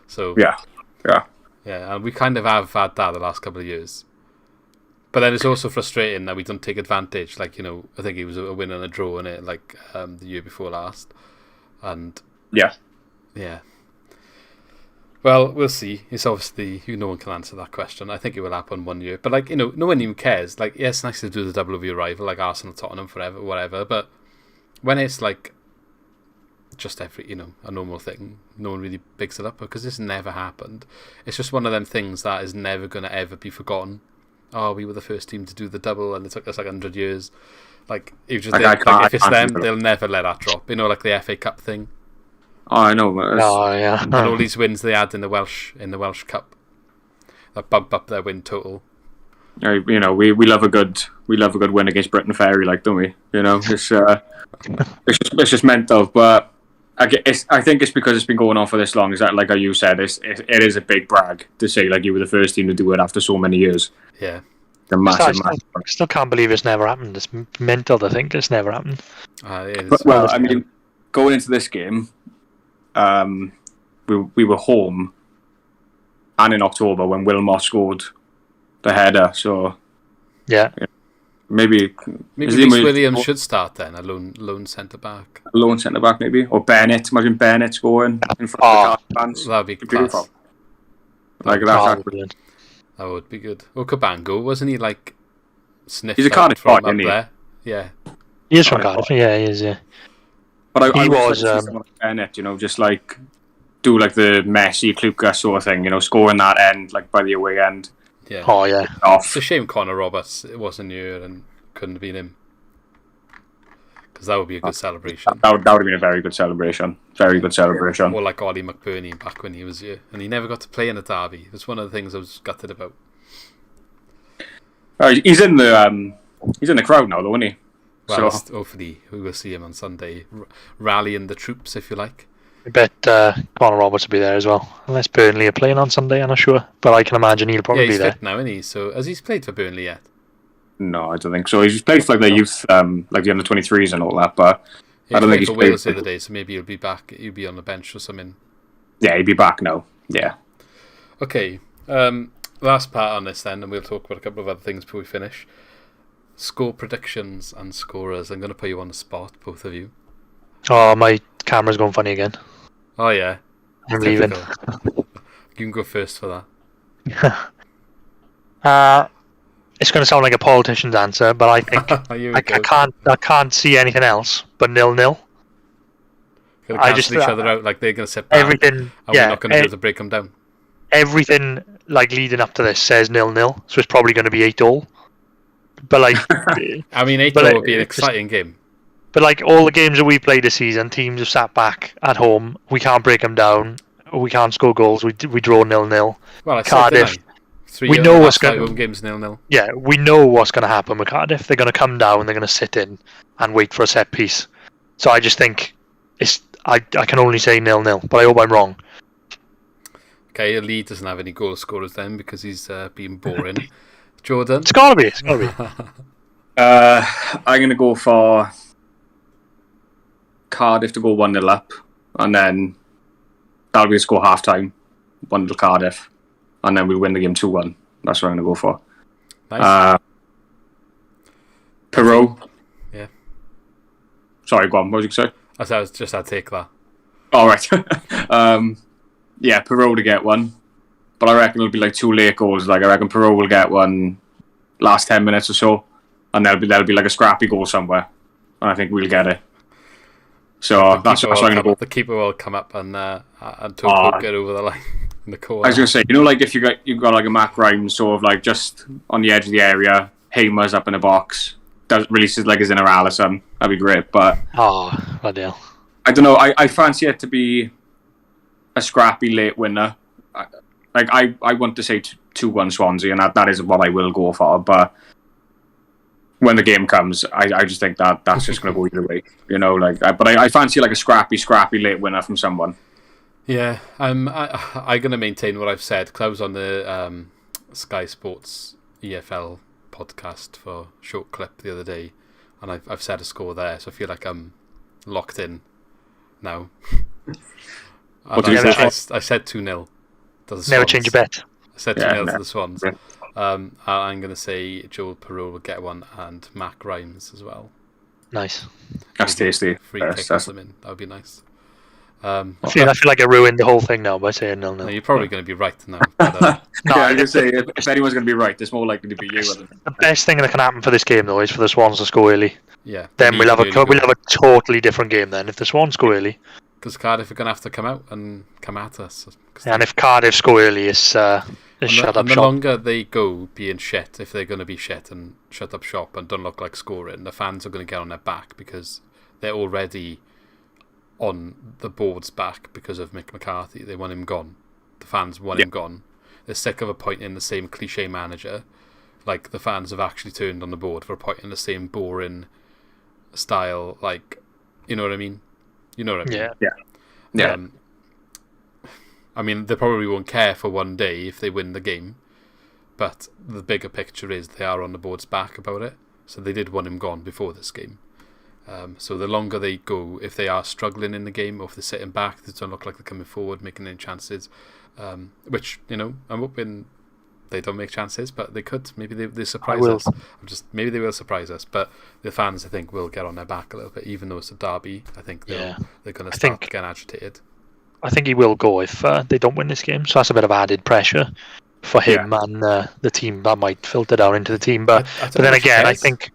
So yeah, and we kind of have had that the last couple of years. But then it's also frustrating that we don't take advantage. Like, I think it was a win and a draw in it, like the year before last, and yeah. Well, we'll see. It's obviously no one can answer that question. I think it will happen one year, but like no one even cares. Like, yeah, it's nice to do the double of your rival, like Arsenal, Tottenham, forever, whatever. But when it's like just every a normal thing, no one really picks it up because this never happened. It's just one of them things that is never going to ever be forgotten. Oh, we were the first team to do the double, and it took us like 100 years. Like, if it's them, they'll never let that drop. Like the FA Cup thing. Oh, I know. Oh, yeah. And all these wins they had in the Welsh Cup that bump up their win total. We love a good win against Britain Ferry, like, don't we? It's just mental. But I think it's because it's been going on for this long. Is that, like you said, it is a big brag to say like you were the first team to do it after so many years. Yeah. The massive. I still can't believe it's never happened. It's mental to think it's never happened. Well, I mean, going into this game, we were home, and in October when Wilmot scored the header. So yeah. Maybe Reece Williams should start then, a lone centre back. A lone centre back, maybe, or Bennett. Imagine Bennett scoring in front of the fans. That'd be beautiful. Like that would be good. Or Cabango, wasn't he like sniffed? He's a Cardiff boy, isn't he? There? Yeah. He is from Cardiff. Yeah, he is. Yeah. But I was Bennett, just like do like the Messi, Kluka sort of thing, scoring that end like by the away end. Yeah. Oh yeah. It's a shame Connor Roberts wasn't here and couldn't have been him, because that would be a good celebration. That would have been a very good celebration. Very good celebration. Or like Ollie McBurney back when he was here, and he never got to play in a derby. That's one of the things I was gutted about. He's in the crowd now, though, isn't he? Well, so hopefully we will see him on Sunday, rallying the troops, if you like. I bet Connor Roberts will be there as well. Unless Burnley are playing on Sunday, I'm not sure. But I can imagine he'll probably be there. He's fit now, isn't he? So has he played for Burnley yet? No, I don't think so. He's played for like the youth, like the under-23s and all that, but I don't think he's played for Wales the other day, so maybe he'll be back. He'll be on the bench or something. Yeah, he'll be back now. Yeah. Okay, last part on this then, and we'll talk about a couple of other things before we finish. Score predictions and scorers. I'm going to put you on the spot, both of you. Oh, my camera's going funny again. Oh, yeah. I'm leaving. You can go first for that. It's going to sound like a politician's answer, but I think I can't see anything else but 0-0. I just each other out, like they're going to sit back. Everything, we're not going to be able to break them down. Everything like leading up to this says 0-0, so it's probably going to be 8-8. But like, I mean, 8-8 would be an exciting game. But like all the games that we played this season, teams have sat back at home. We can't break them down. We can't score goals. We draw 0-0. Well, Cardiff. We know what's going to games 0-0. Yeah, we know what's going to happen with Cardiff. They're going to come down. They're going to sit in and wait for a set piece. So I just think I can only say 0-0, but I hope I'm wrong. Okay, Lee doesn't have any goal scorers then because he's being boring. Jordan? It's gotta be. I'm going to go for Cardiff to go 1-0 up, and then that'll be a score half time, 1-0 Cardiff, and then we'll win the game 2-1. That's what I'm going to go for. Nice. Perot. Yeah. Sorry, go on. What was you going to say? I was just, I'd take that. All right. Yeah, Perot to get one, but I reckon it'll be like 2 late goals. Like I reckon Perot will get one last 10 minutes or so, and there'll be like a scrappy goal somewhere, and I think we'll get it. So that's what I'm going to go. The keeper will come up and Topo get over the line in the corner. I was going to say, like if you've got like a Mac Rhymes sort of like just on the edge of the area, Hamer's up in the box, releases like his inner Allison, that'd be great. But bloody hell. I don't know. I fancy it to be a scrappy late winner. I want to say 2-1 Swansea, and that is what I will go for. But when the game comes, I just think that's just going to go either way. But I fancy like a scrappy late winner from someone. Yeah, I'm going to maintain what I've said because I was on the Sky Sports EFL podcast for Short Clip the other day, and I've set a score there, so I feel like I'm locked in now. What did you say? I said 2-0. Never change your bet. I said 2-0 to the Swans. Yeah. I'm going to say Joel Perot will get one and Mac Rhymes as well. Nice. That's tasty. Free kick them in. That would be nice. I feel like I ruined the whole thing now by saying 0-0. No, you're probably going to be right now. But, I was going to say, if anyone's going to be right, it's more likely to be you. The best thing that can happen for this game, though, is for the Swans to score early. Yeah. Then we'll have a totally different game then if the Swans score early. Because Cardiff are going to have to come out and come at us. And if Cardiff score early, it's shut up shop. And the longer they go being shit, if they're going to be shit and shut up shop and don't look like scoring, the fans are going to get on their back because they're already on the board's back because of Mick McCarthy. They want him gone. The fans want him gone. They're sick of appointing the same cliche manager. Like, the fans have actually turned on the board for appointing the same boring style. Like, you know what I mean? You know what I mean? Yeah. I mean, they probably won't care for one day if they win the game, but the bigger picture is they are on the board's back about it. So they did want him gone before this game. So the longer they go, if they are struggling in the game or if they're sitting back, they don't look like they're coming forward, making any chances, which, I'm hoping they don't make chances, but they could. Maybe they surprise us. Maybe they will surprise us, but the fans, I think, will get on their back a little bit, even though it's a derby. I think they're going to start getting agitated. I think he will go if they don't win this game, so that's a bit of added pressure for him and the team. That might filter down into the team, but then again, I think,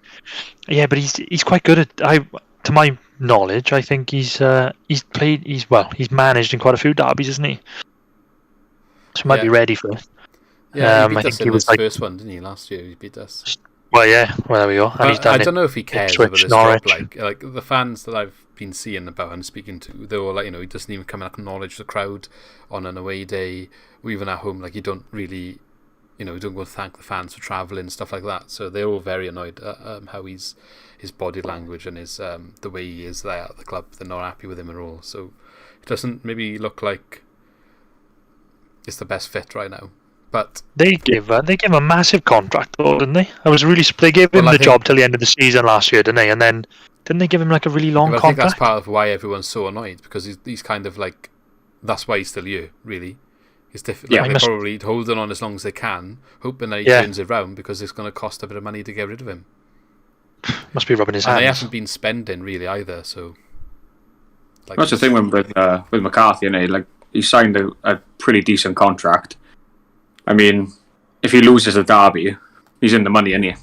but he's quite good at. To my knowledge, I think he's managed in quite a few derbies, isn't he? So he might be ready for it. Yeah, he beat us in his first one, didn't he? Last year he beat us. Well, there we go. And he's done I don't know if he cares about his job. Like the fans that I've been seeing about and speaking to, they were like, he doesn't even come and acknowledge the crowd on an away day, or even at home. Like, you don't really, you don't go thank the fans for travelling and stuff like that. So they're all very annoyed at how his body language and his the way he is there at the club. They're not happy with him at all. So it doesn't maybe look like it's the best fit right now. But they gave him a massive contract, though, didn't they? They gave him the job till the end of the season last year, didn't they? And then didn't they give him like a really long contract? I think that's part of why everyone's so annoyed, because he's kind of like, that's why he's still here, really. It's difficult. Yeah, they're probably holding on as long as they can, hoping that he turns it around, because it's going to cost a bit of money to get rid of him. Must be rubbing his hands. And they haven't been spending really either, so. Like, that's the thing with McCarthy, like he signed a pretty decent contract. I mean, if he loses a derby, he's in the money, isn't he?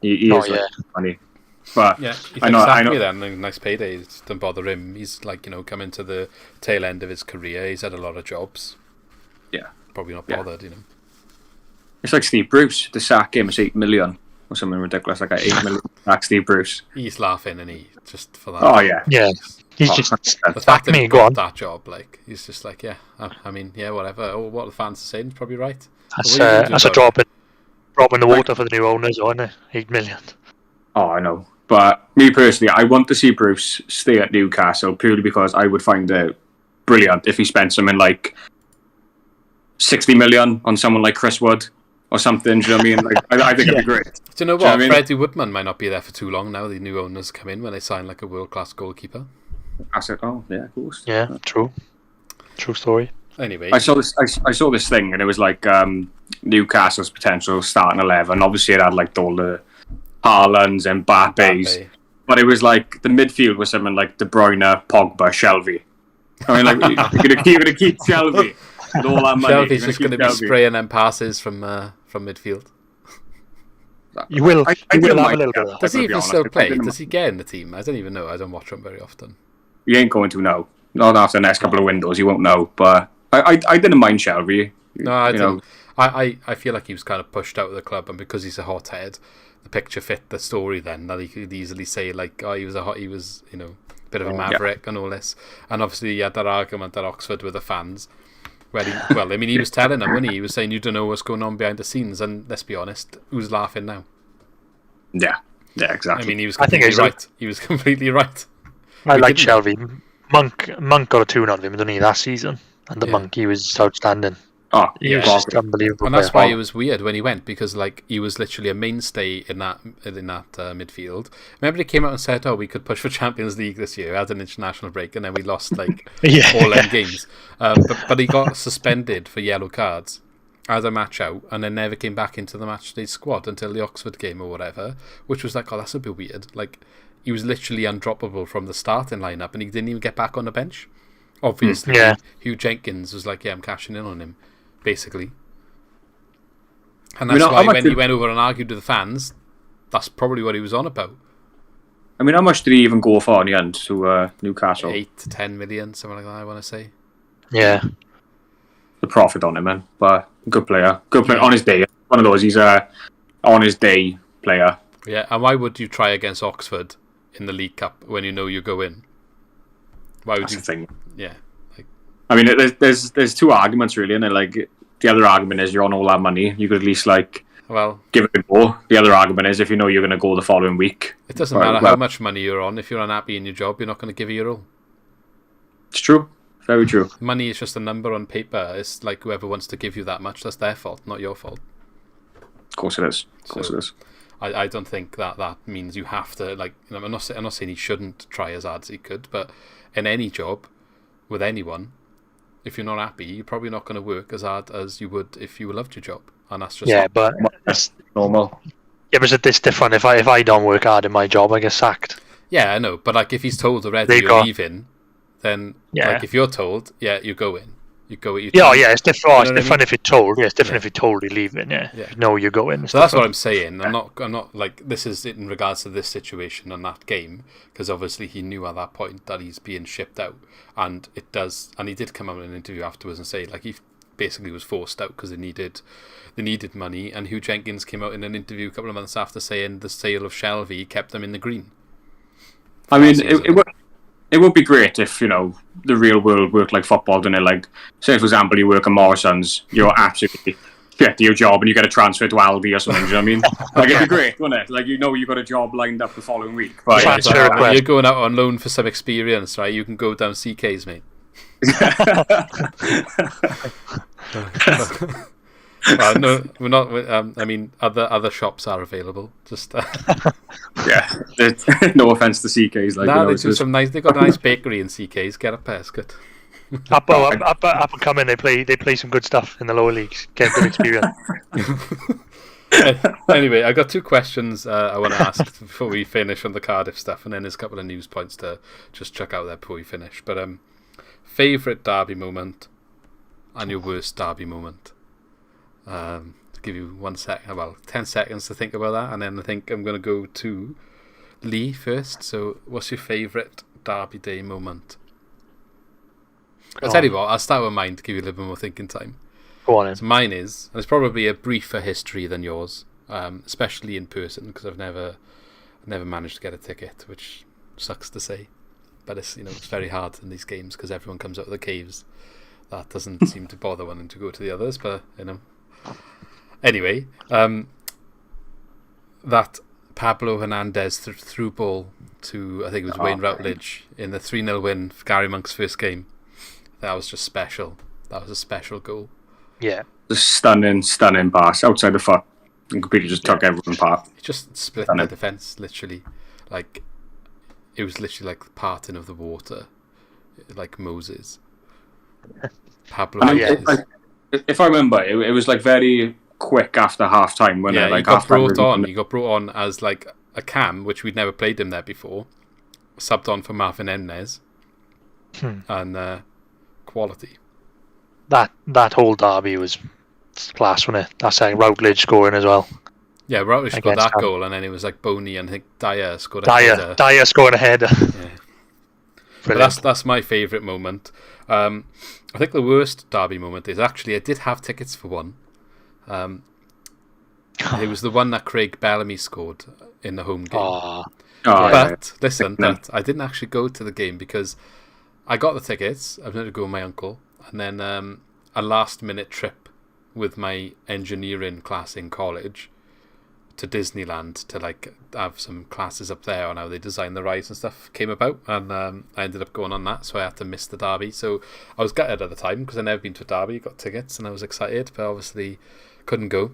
He is in the money. But I know. Then nice payday. It doesn't bother him. He's like, coming to the tail end of his career. He's had a lot of jobs. Yeah, probably not bothered. It's like Steve Bruce. The sack game is 8 million or something ridiculous. Like 8 million sack Steve Bruce. He's laughing, and he just for that. Oh yeah, yeah. He's just the fact that he got that job. Like, he's just like, I mean, whatever. Oh, what the fans are saying is probably right. That's a drop in the water for the new owners, isn't it? 8 million. Oh, I know. But me personally, I want to see Bruce stay at Newcastle purely because I would find it brilliant if he spent something like 60 million on someone like Chris Wood or something. Do you know what I mean? Like, I think it'd be great. Do you know what? Freddie Woodman might not be there for too long now. The new owners come in when they sign like a world-class goalkeeper. I said, oh yeah, of course. Yeah, true story. Anyway, I saw this thing, and it was like Newcastle's potential starting 11. Obviously, it had like all the Haalands and Mbappes, but it was like the midfield was something like De Bruyne, Pogba, Shelby. I mean, like you're gonna keep Shelby with all that money. Shelby's just going to be spraying them passes from midfield. You will. You will have a little bit of that. Does he even still play? Does he get in the team? I don't even know. I don't watch him very often. You ain't going to know. Not after the next couple of windows, you won't know. But I didn't mind Shelby. No, I didn't. I feel like he was kind of pushed out of the club, and because he's a hothead, the picture fit the story. Then that he could easily say like, oh, he was a bit of a maverick and all this. And obviously he had that argument at Oxford with the fans, where he was telling them, wasn't he? He was saying you don't know what's going on behind the scenes, and let's be honest, who's laughing now? Yeah, exactly. I mean, he was completely right. He was completely right. I like Shelby. Monk got a tune on him, didn't he, last season? And the Monk, he was outstanding. Oh, he was just unbelievable. And that's why it was weird when he went, because like he was literally a mainstay in that midfield. Remember, he came out and said, "Oh, we could push for Champions League this year." Had an international break, and then we lost like all them games. But he got suspended for yellow cards as a match out, and then never came back into the matchday squad until the Oxford game or whatever. Which was like, oh, that's a bit weird. Like he was literally undroppable from the starting lineup, and he didn't even get back on the bench. Obviously, Hugh Jenkins was like, "Yeah, I'm cashing in on him." Basically, and that's why when he went over and argued with the fans, that's probably what he was on about. I mean, how much did he even go for in the end to Newcastle? 8 to 10 million, something like that, I want to say. Yeah, the profit on him, man. But good player on his day. One of those. He's a on his day player. Yeah, and why would you try against Oxford in the League Cup when you know you go in? Why would That's the thing. Yeah. I mean, there's two arguments really, and like the other argument is you're on all that money, you could at least like give it a go. The other argument is if you know you're going to go the following week. It doesn't matter how much money you're on. If you're unhappy in your job, you're not going to give it your all. It's true, very true. Money is just a number on paper. It's like whoever wants to give you that much, that's their fault, not your fault. Of course it is. It is. I don't think that means you have to like. I'm not saying he shouldn't try as hard as he could, but in any job with anyone, if you're not happy, you're probably not going to work as hard as you would if you loved your job, and that's just but that's normal. Yeah, but it's different. If I don't work hard in my job, I get sacked. Yeah, I know, but like if he's told already you're leaving, then like if you're told, you go in. You go. It's different. It's different if you're told. Yeah, it's different if you're told you're leaving. Yeah. If you know you're going. So that's what I'm saying. I'm not like this is in regards to this situation and that game, because obviously he knew at that point that he's being shipped out, and it does. And he did come out in an interview afterwards and say like he basically was forced out because they needed money. And Hugh Jenkins came out in an interview a couple of months after saying the sale of Shelby kept them in the green. I mean, it would be great if, the real world worked like football, didn't it? Like, say, for example, you work at Morrison's, you're absolutely shit to your job and you get a transfer to Aldi or something, do you know what I mean? Like, it'd be great, wouldn't it? Like, you got a job lined up the following week. But you're going out on loan for some experience, right? You can go down CK's, mate. Well, no, we're not. I mean, other shops are available. Just no offense to CK's. Like, they do some nice. They got a nice bakery in CK's. Get up there, it's good. Up and come in. They play some good stuff in the lower leagues. Get good experience. Anyway, I got two questions I want to ask before we finish on the Cardiff stuff, and then there's a couple of news points to just check out there before we finish. But favourite derby moment and your worst derby moment. To give you 10 seconds to think about that, and then I think I'm going to go to Lee first. So, what's your favourite Derby Day moment? I'll tell you what, I'll start with mine to give you a little bit more thinking time. Go on in. So mine is, and it's probably a briefer history than yours, especially in person, because I've never managed to get a ticket, which sucks to say. But it's it's very hard in these games because everyone comes out of the caves. That doesn't seem to bother wanting to go to the others, but Anyway, that Pablo Hernandez through ball to, I think it was Wayne Routledge in the 3-0 win for Gary Monk's first game. That was just special. That was a special goal. Yeah. The stunning pass outside the foot. And completely just took everyone apart. It just split the defence, literally. Like, it was literally like the parting of the water. Like Moses. Pablo. If I remember, it was like very quick after half time when he got brought on as like a cam, which we'd never played him there before. Subbed on for Marvin Emnes. And quality. That whole derby was class, wasn't it? That's like Routledge scoring as well. Yeah, Routledge scored that goal, and then it was like Boney and I think Dyer scored a header. Dyer scored a header. Yeah. But that's my favourite moment. I think the worst derby moment is actually I did have tickets for one. It was the one that Craig Bellamy scored in the home game. Listen, I didn't actually go to the game because I got the tickets. I was going to go with my uncle, and then a last-minute trip with my engineering class in college to Disneyland to like have some classes up there on how they design the rides and stuff came about, and I ended up going on that, so I had to miss the derby. So I was gutted at the time because I'd never been to a derby, got tickets, and I was excited, but obviously couldn't go.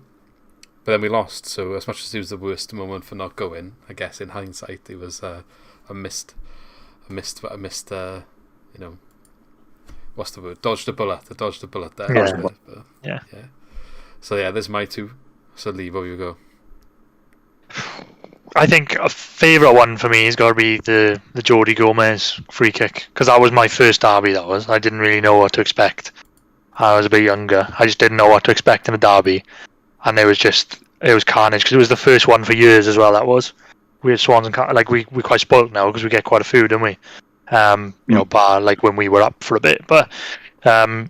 But then we lost, so as much as it was the worst moment for not going, I guess in hindsight it was a missed you know, what's the word? Dodged a bullet. I dodged a bullet there. Yeah. So yeah, there's my two. So Lee, where you go? I think a favourite one for me has got to be the Jody Gomez free kick, because that was my first derby. I didn't really know what to expect. I was a bit younger. I just didn't know what to expect in a derby, and it was carnage because it was the first one for years as well. That was we had Swans and like we're quite spoilt now because we get quite a few, don't we? You know, bar like when we were up for a bit, but that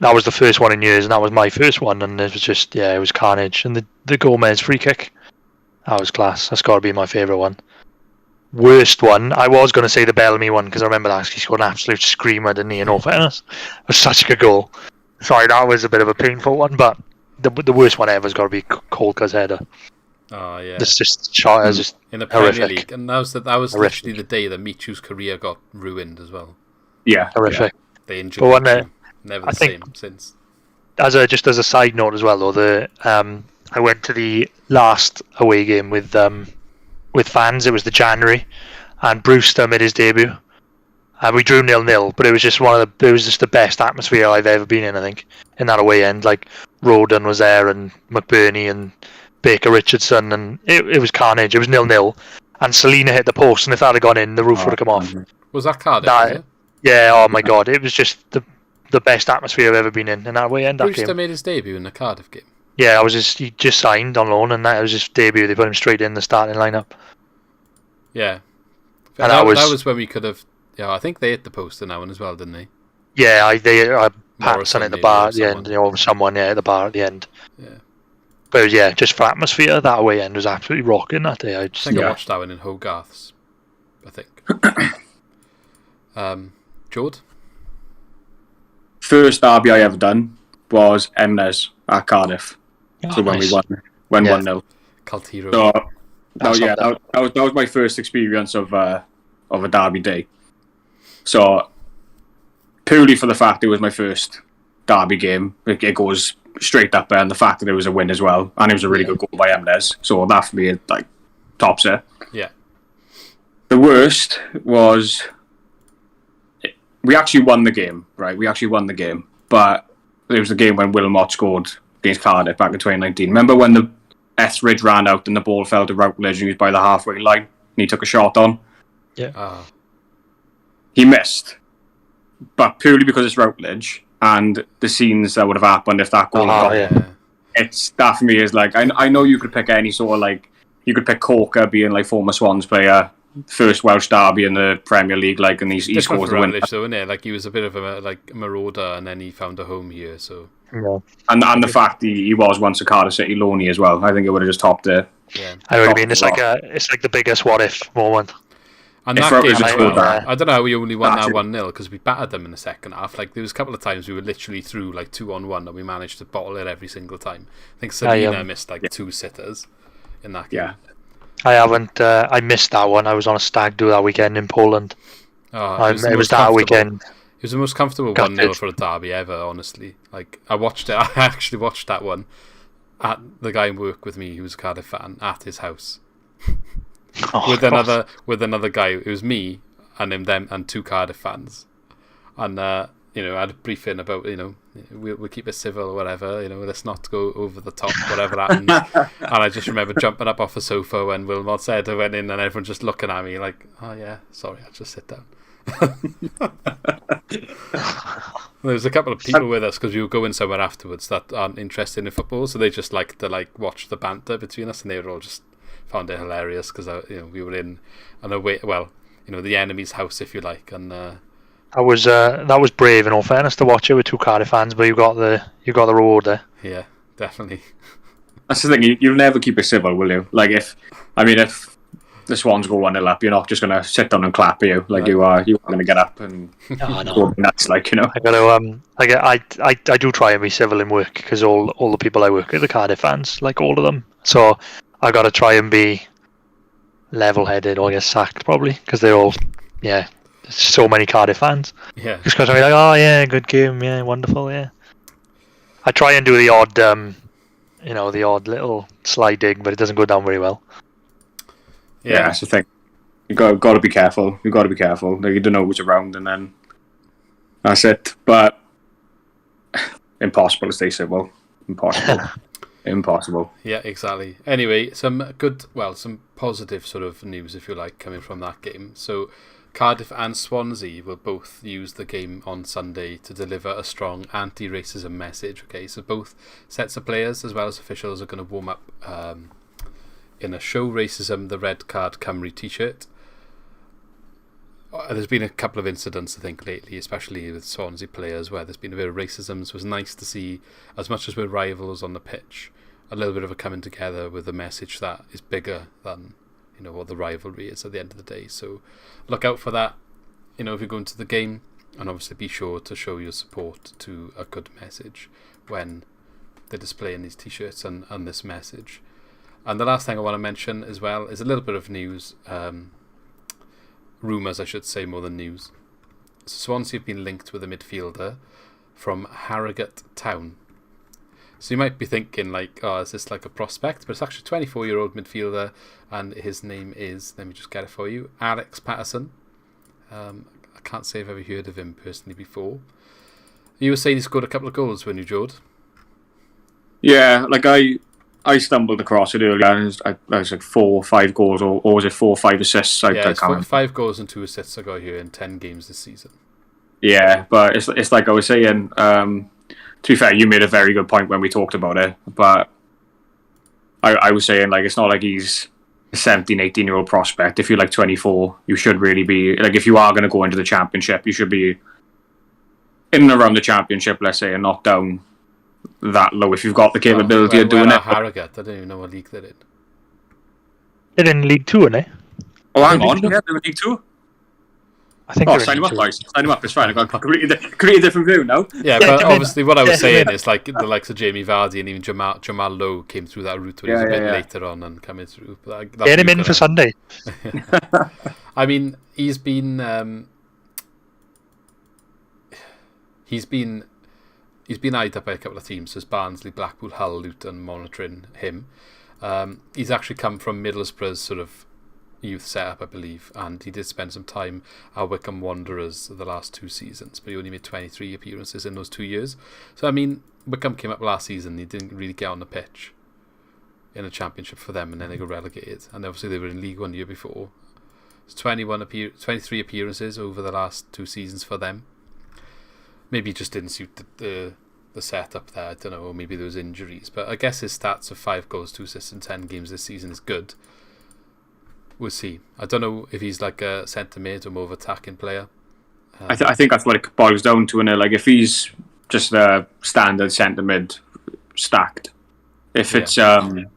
was the first one in years, and that was my first one, and it was just it was carnage. And the Gomez free kick, that was class. That's got to be my favourite one. Worst one, I was going to say the Bellamy one because I remember that he scored an absolute screamer, didn't he? In all fairness, it was such a good goal. Sorry, that was a bit of a painful one, but the worst one ever has got to be Colker's header. Oh yeah, this just shot is just in the Premier horrific. League, and that was literally the day that Michu's career got ruined as well. Yeah, horrific. They injured him. Never the same since. As a side note as well, though, I went to the last away game with fans. It was the January, and Brewster made his debut. We drew 0-0, but it was just the best atmosphere I've ever been in. I think in that away end, like Roden was there, and McBurney and Baker Richardson, and it was carnage. It was 0-0, and Selena hit the post, and if that had gone in, the roof would have come off. Was that Cardiff? Yeah. Oh my God, it was just the best atmosphere I've ever been in that way end. Brewster made his debut in the Cardiff game. Yeah, he just signed on loan, and that was his debut. They put him straight in the starting lineup. Yeah, and that was when we could have. Yeah, I think they hit the post in that one as well, didn't they? Yeah, Patterson at the bar at the end, or someone at the bar at the end. Yeah. But just for atmosphere, that away end was absolutely rocking that day. I watched that one in Hogarth's, I think. Jord? First derby I ever done was Emnes at Cardiff. So when we won 1-0. Cult hero. So, that was my first experience of a derby day. So purely for the fact it was my first derby game, it goes straight up there, and the fact that it was a win as well, and it was a really good goal by Emnes. So that for me, like, tops it. Yeah. The worst was we actually won the game, right? We actually won the game, but it was the game when Wilmot scored against Cardiff back in 2019. Remember when the Etheridge ran out and the ball fell to Routledge and he was by the halfway line and he took a shot on? Yeah. He missed, but purely because it's Routledge and the scenes that would have happened if that goal had gone. It's that for me is like, I know you could pick any sort of like, you could pick Corker being like former Swans player, first Welsh derby in the Premier League, like, and he scores the win. Though, isn't it? Like, he was a bit of a marauder, and then he found a home here. So, and the fact he was once a Cardiff City loanee as well, I think it would have just topped it. Yeah, I would have been. It's like the biggest what if moment. And that game as well, I don't know how we only won that 1-0 because we battered them in the second half. Like, there was a couple of times we were literally through like 2-on-1 and we managed to bottle it every single time. I think Selena missed like 2 sitters in that game. Yeah. I haven't. I missed that one. I was on a stag do that weekend in Poland. It was that weekend. It was the most comfortable 1-0 for a derby ever, honestly. Like, I actually watched that one at the guy who worked with me, who was a Cardiff fan, at his house. with another guy. It was me and them and 2 Cardiff fans. And, I had a briefing about, we'll keep it civil or whatever, let's not go over the top, whatever happens. And I just remember jumping up off the sofa when Wilmot said I went in, and everyone just looking at me like, oh yeah, sorry, I'll just sit down. There was a couple of people with us because we were going somewhere afterwards that aren't interested in football, so they just like to watch the banter between us, and they were all just found it hilarious because we were in the enemy's house, if you like, and that was brave, in all fairness, to watch it with 2 Cardiff fans, but you got the reward there. Yeah, definitely. That's the thing. You'll never keep it civil, will you? Like if the Swans go 1-0 up, you're not just going to sit down and clap, you are going to get up and go nuts, I do try and be civil in work, because all the people I work with are Cardiff fans, like all of them, so I got to try and be level-headed or get sacked probably, because they're all there's so many Cardiff fans, just because I'm like, oh yeah, good game, yeah, wonderful, yeah. I try and do the odd the odd little sly dig, but it doesn't go down very well. Yeah, that's the thing. You got to be careful. You got to be careful. Like, you don't know who's around, and then that's it. But impossible to stay civil. Impossible. Impossible. Yeah, exactly. Anyway, some positive sort of news, if you like, coming from that game. So, Cardiff and Swansea will both use the game on Sunday to deliver a strong anti-racism message. Okay, so both sets of players as well as officials are going to warm up in a Show Racism the Red Card Cymru t-shirt. There's been a couple of incidents, I think, lately, especially with Swansea players, where there's been a bit of racism. So it was nice to see, as much as we're rivals on the pitch, a little bit of a coming together with a message that is bigger than what the rivalry is at the end of the day. So look out for that, if you're going to the game, and obviously be sure to show your support to a good message when they're displaying these t-shirts and this message. And the last thing I want to mention as well is a little bit of news, rumours I should say more than news. Swansea have been linked with a midfielder from Harrogate Town. So you might be thinking is this like a prospect? But it's actually a 24-year-old midfielder, and his name is, let me just get it for you, Alex Patterson. I can't say I've ever heard of him personally before. You were saying he scored a couple of goals, weren't you, Jord? Yeah, I stumbled across it earlier, and I was like 4 or 5 goals, or was it 4 or 5 assists? It's 5 goals and 2 assists I got here in 10 games this season. Yeah, but it's like I was saying, to be fair, you made a very good point when we talked about it, but I was saying, it's not like he's a 17, 18-year-old prospect. If you're 24, you should really be, if you are going to go into the Championship, you should be in and around the Championship, let's say, and not down that low if you've got the capability of doing it. Harrogate, I don't even know what league they're in. They're in League 2, aren't they? Oh, hang on, they're in League 2? I think sign him up, guys. Sign him up, it's fine. I've got a completely different view now. Yeah, but obviously what I was saying is the likes of Jamie Vardy and even Jamal Lowe came through that route when he was a bit later on and coming through. Get him in for Sunday. I mean, he's been eyed up by a couple of teams, so it's Barnsley, Blackpool, Hull, Luton monitoring him. He's actually come from Middlesbrough's sort of youth setup, I believe, and he did spend some time at Wycombe Wanderers the last 2 seasons, but he only made 23 appearances in those 2 years. So I mean, Wycombe came up last season, he didn't really get on the pitch in a Championship for them, and then they got relegated, and obviously they were in League One the year before. It's 23 appearances over the last 2 seasons for them. Maybe it just didn't suit the setup there, I don't know, or maybe there was injuries, but I guess his stats of 5 goals, 2 assists in 10 games this season is good. We'll see. I don't know if he's like a centre mid or more of an attacking player. I think that's what it boils down to, innit? If he's just a standard centre mid stacked, if it's an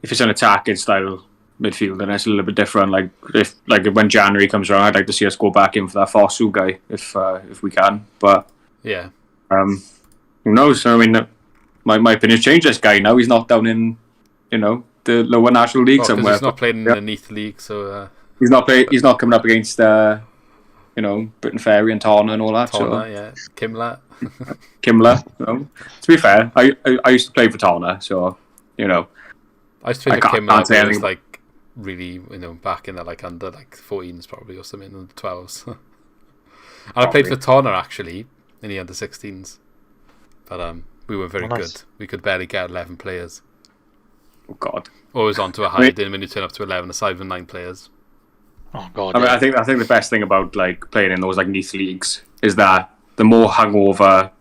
attacking style midfield, then it's a little bit different. If when January comes around, I'd like to see us go back in for that Fosu guy if we can. But yeah, who knows? I mean, my opinion's changed. This guy now, he's not down in the lower national league somewhere. He's not playing in the Neath League, so he's not coming up against Britain Ferry and Tarner and all that. Tarner, Kimler. To be fair, I used to play for Tarner, so I used to play for Kimler, but it was like really back in the under 14s probably or something, in the 12s. And I played for Tarner actually in the under 16s, but we were very good. We could barely get 11 players. Oh God! Always on to a high din when you turn up to 11, aside from 9 players. Oh God! I think the best thing about playing in those Neath leagues is that the more hungover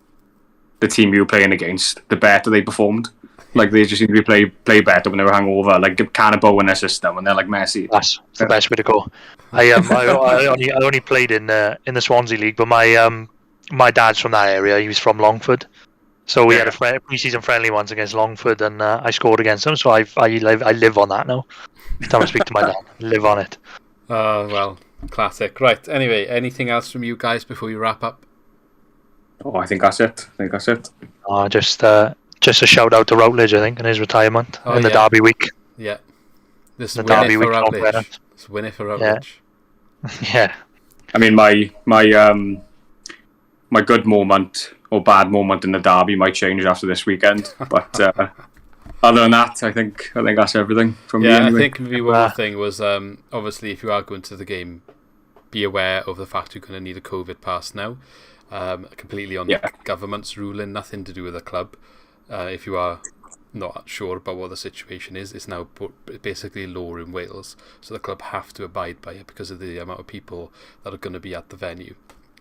the team you were playing against, the better they performed. They just seem to be play better when they were hungover. Like Cannibal in their system, when they're messy. That's the best way to go. I only played in the Swansea league, but my dad's from that area. He was from Longford. So we had a pre-season friendly once against Longford, and I scored against them. So I live on that now. Every time I speak to my dad, I live on it. Well, classic. Right. Anyway, anything else from you guys before you wrap up? Oh, I think that's it. Just a shout out to Routledge, I think, in his retirement in the Derby week. Yeah. This the Derby week. Let's win it for Routledge. Yeah. I mean, my good moment or bad moment in the derby might change after this weekend, but other than that, I think that's everything from me. Anyway. I think maybe one more thing was obviously if you are going to the game, be aware of the fact you're going to need a COVID pass now. Completely on the government's ruling, nothing to do with the club. If you are not sure about what the situation is, it's now basically law in Wales, so the club have to abide by it because of the amount of people that are going to be at the venue.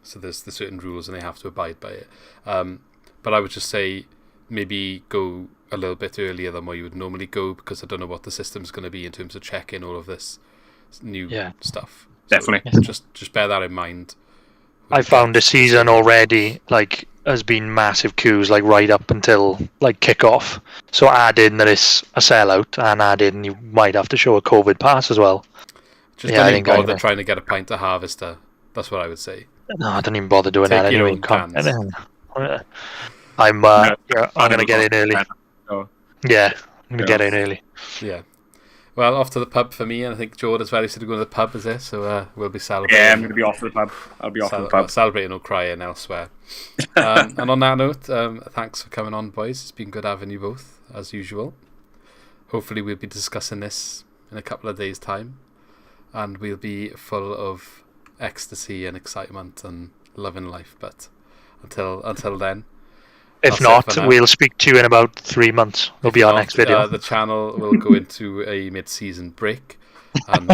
So there's the certain rules and they have to abide by it. But I would just say maybe go a little bit earlier than what you would normally go, because I don't know what the system's going to be in terms of checking all of this new stuff. So definitely. Just bear that in mind. I found the season already has been massive queues right up until kick-off. So add in that it's a sellout, and add in you might have to show a COVID pass as well. Just don't even bother trying to get a pint of Harvester. That's what I would say. No, I don't even bother doing that anyway. I'm going to get in early. Yeah, I'm going to get in early. Yeah. Well, off to the pub for me, and I think Jordan's very soon to go to the pub, is it? So we'll be celebrating. Yeah, I'm going to be off to the pub. I'll be off to the pub. Celebrating or crying elsewhere. And on that note, thanks for coming on, boys. It's been good having you both, as usual. Hopefully we'll be discussing this in a couple of days' time, and we'll be full of ecstasy and excitement and loving life. But until then, if not, we'll speak to you in about 3 months. It'll be our next video. The channel will go into a mid-season break, and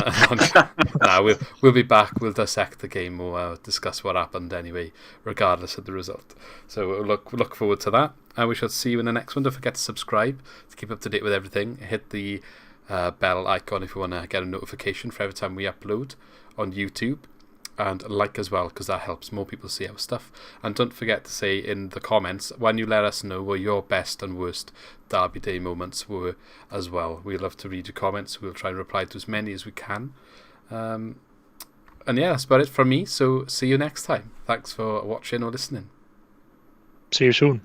we'll be back. We'll dissect the game or discuss what happened anyway, regardless of the result. So we'll look forward to that, and we shall see you in the next one. Don't forget to subscribe to keep up to date with everything. Hit the bell icon if you want to get a notification for every time we upload on YouTube. And like as well, because that helps more people see our stuff. And don't forget to say in the comments when you let us know what your best and worst Derby Day moments were as well. We love to read your comments. We'll try and reply to as many as we can. And that's about it from me. So see you next time. Thanks for watching or listening. See you soon.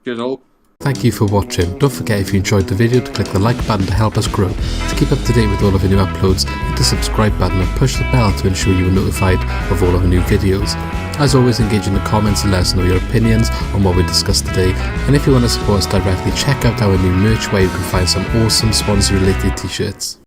Cheers all. Thank you for watching. Don't forget, if you enjoyed the video, to click the like button to help us grow. To keep up to date with all of our new uploads, hit the subscribe button and push the bell to ensure you are notified of all of our new videos. As always, engage in the comments and let us know your opinions on what we discussed today. And if you want to support us directly, check out our new merch where you can find some awesome Swansea related t-shirts.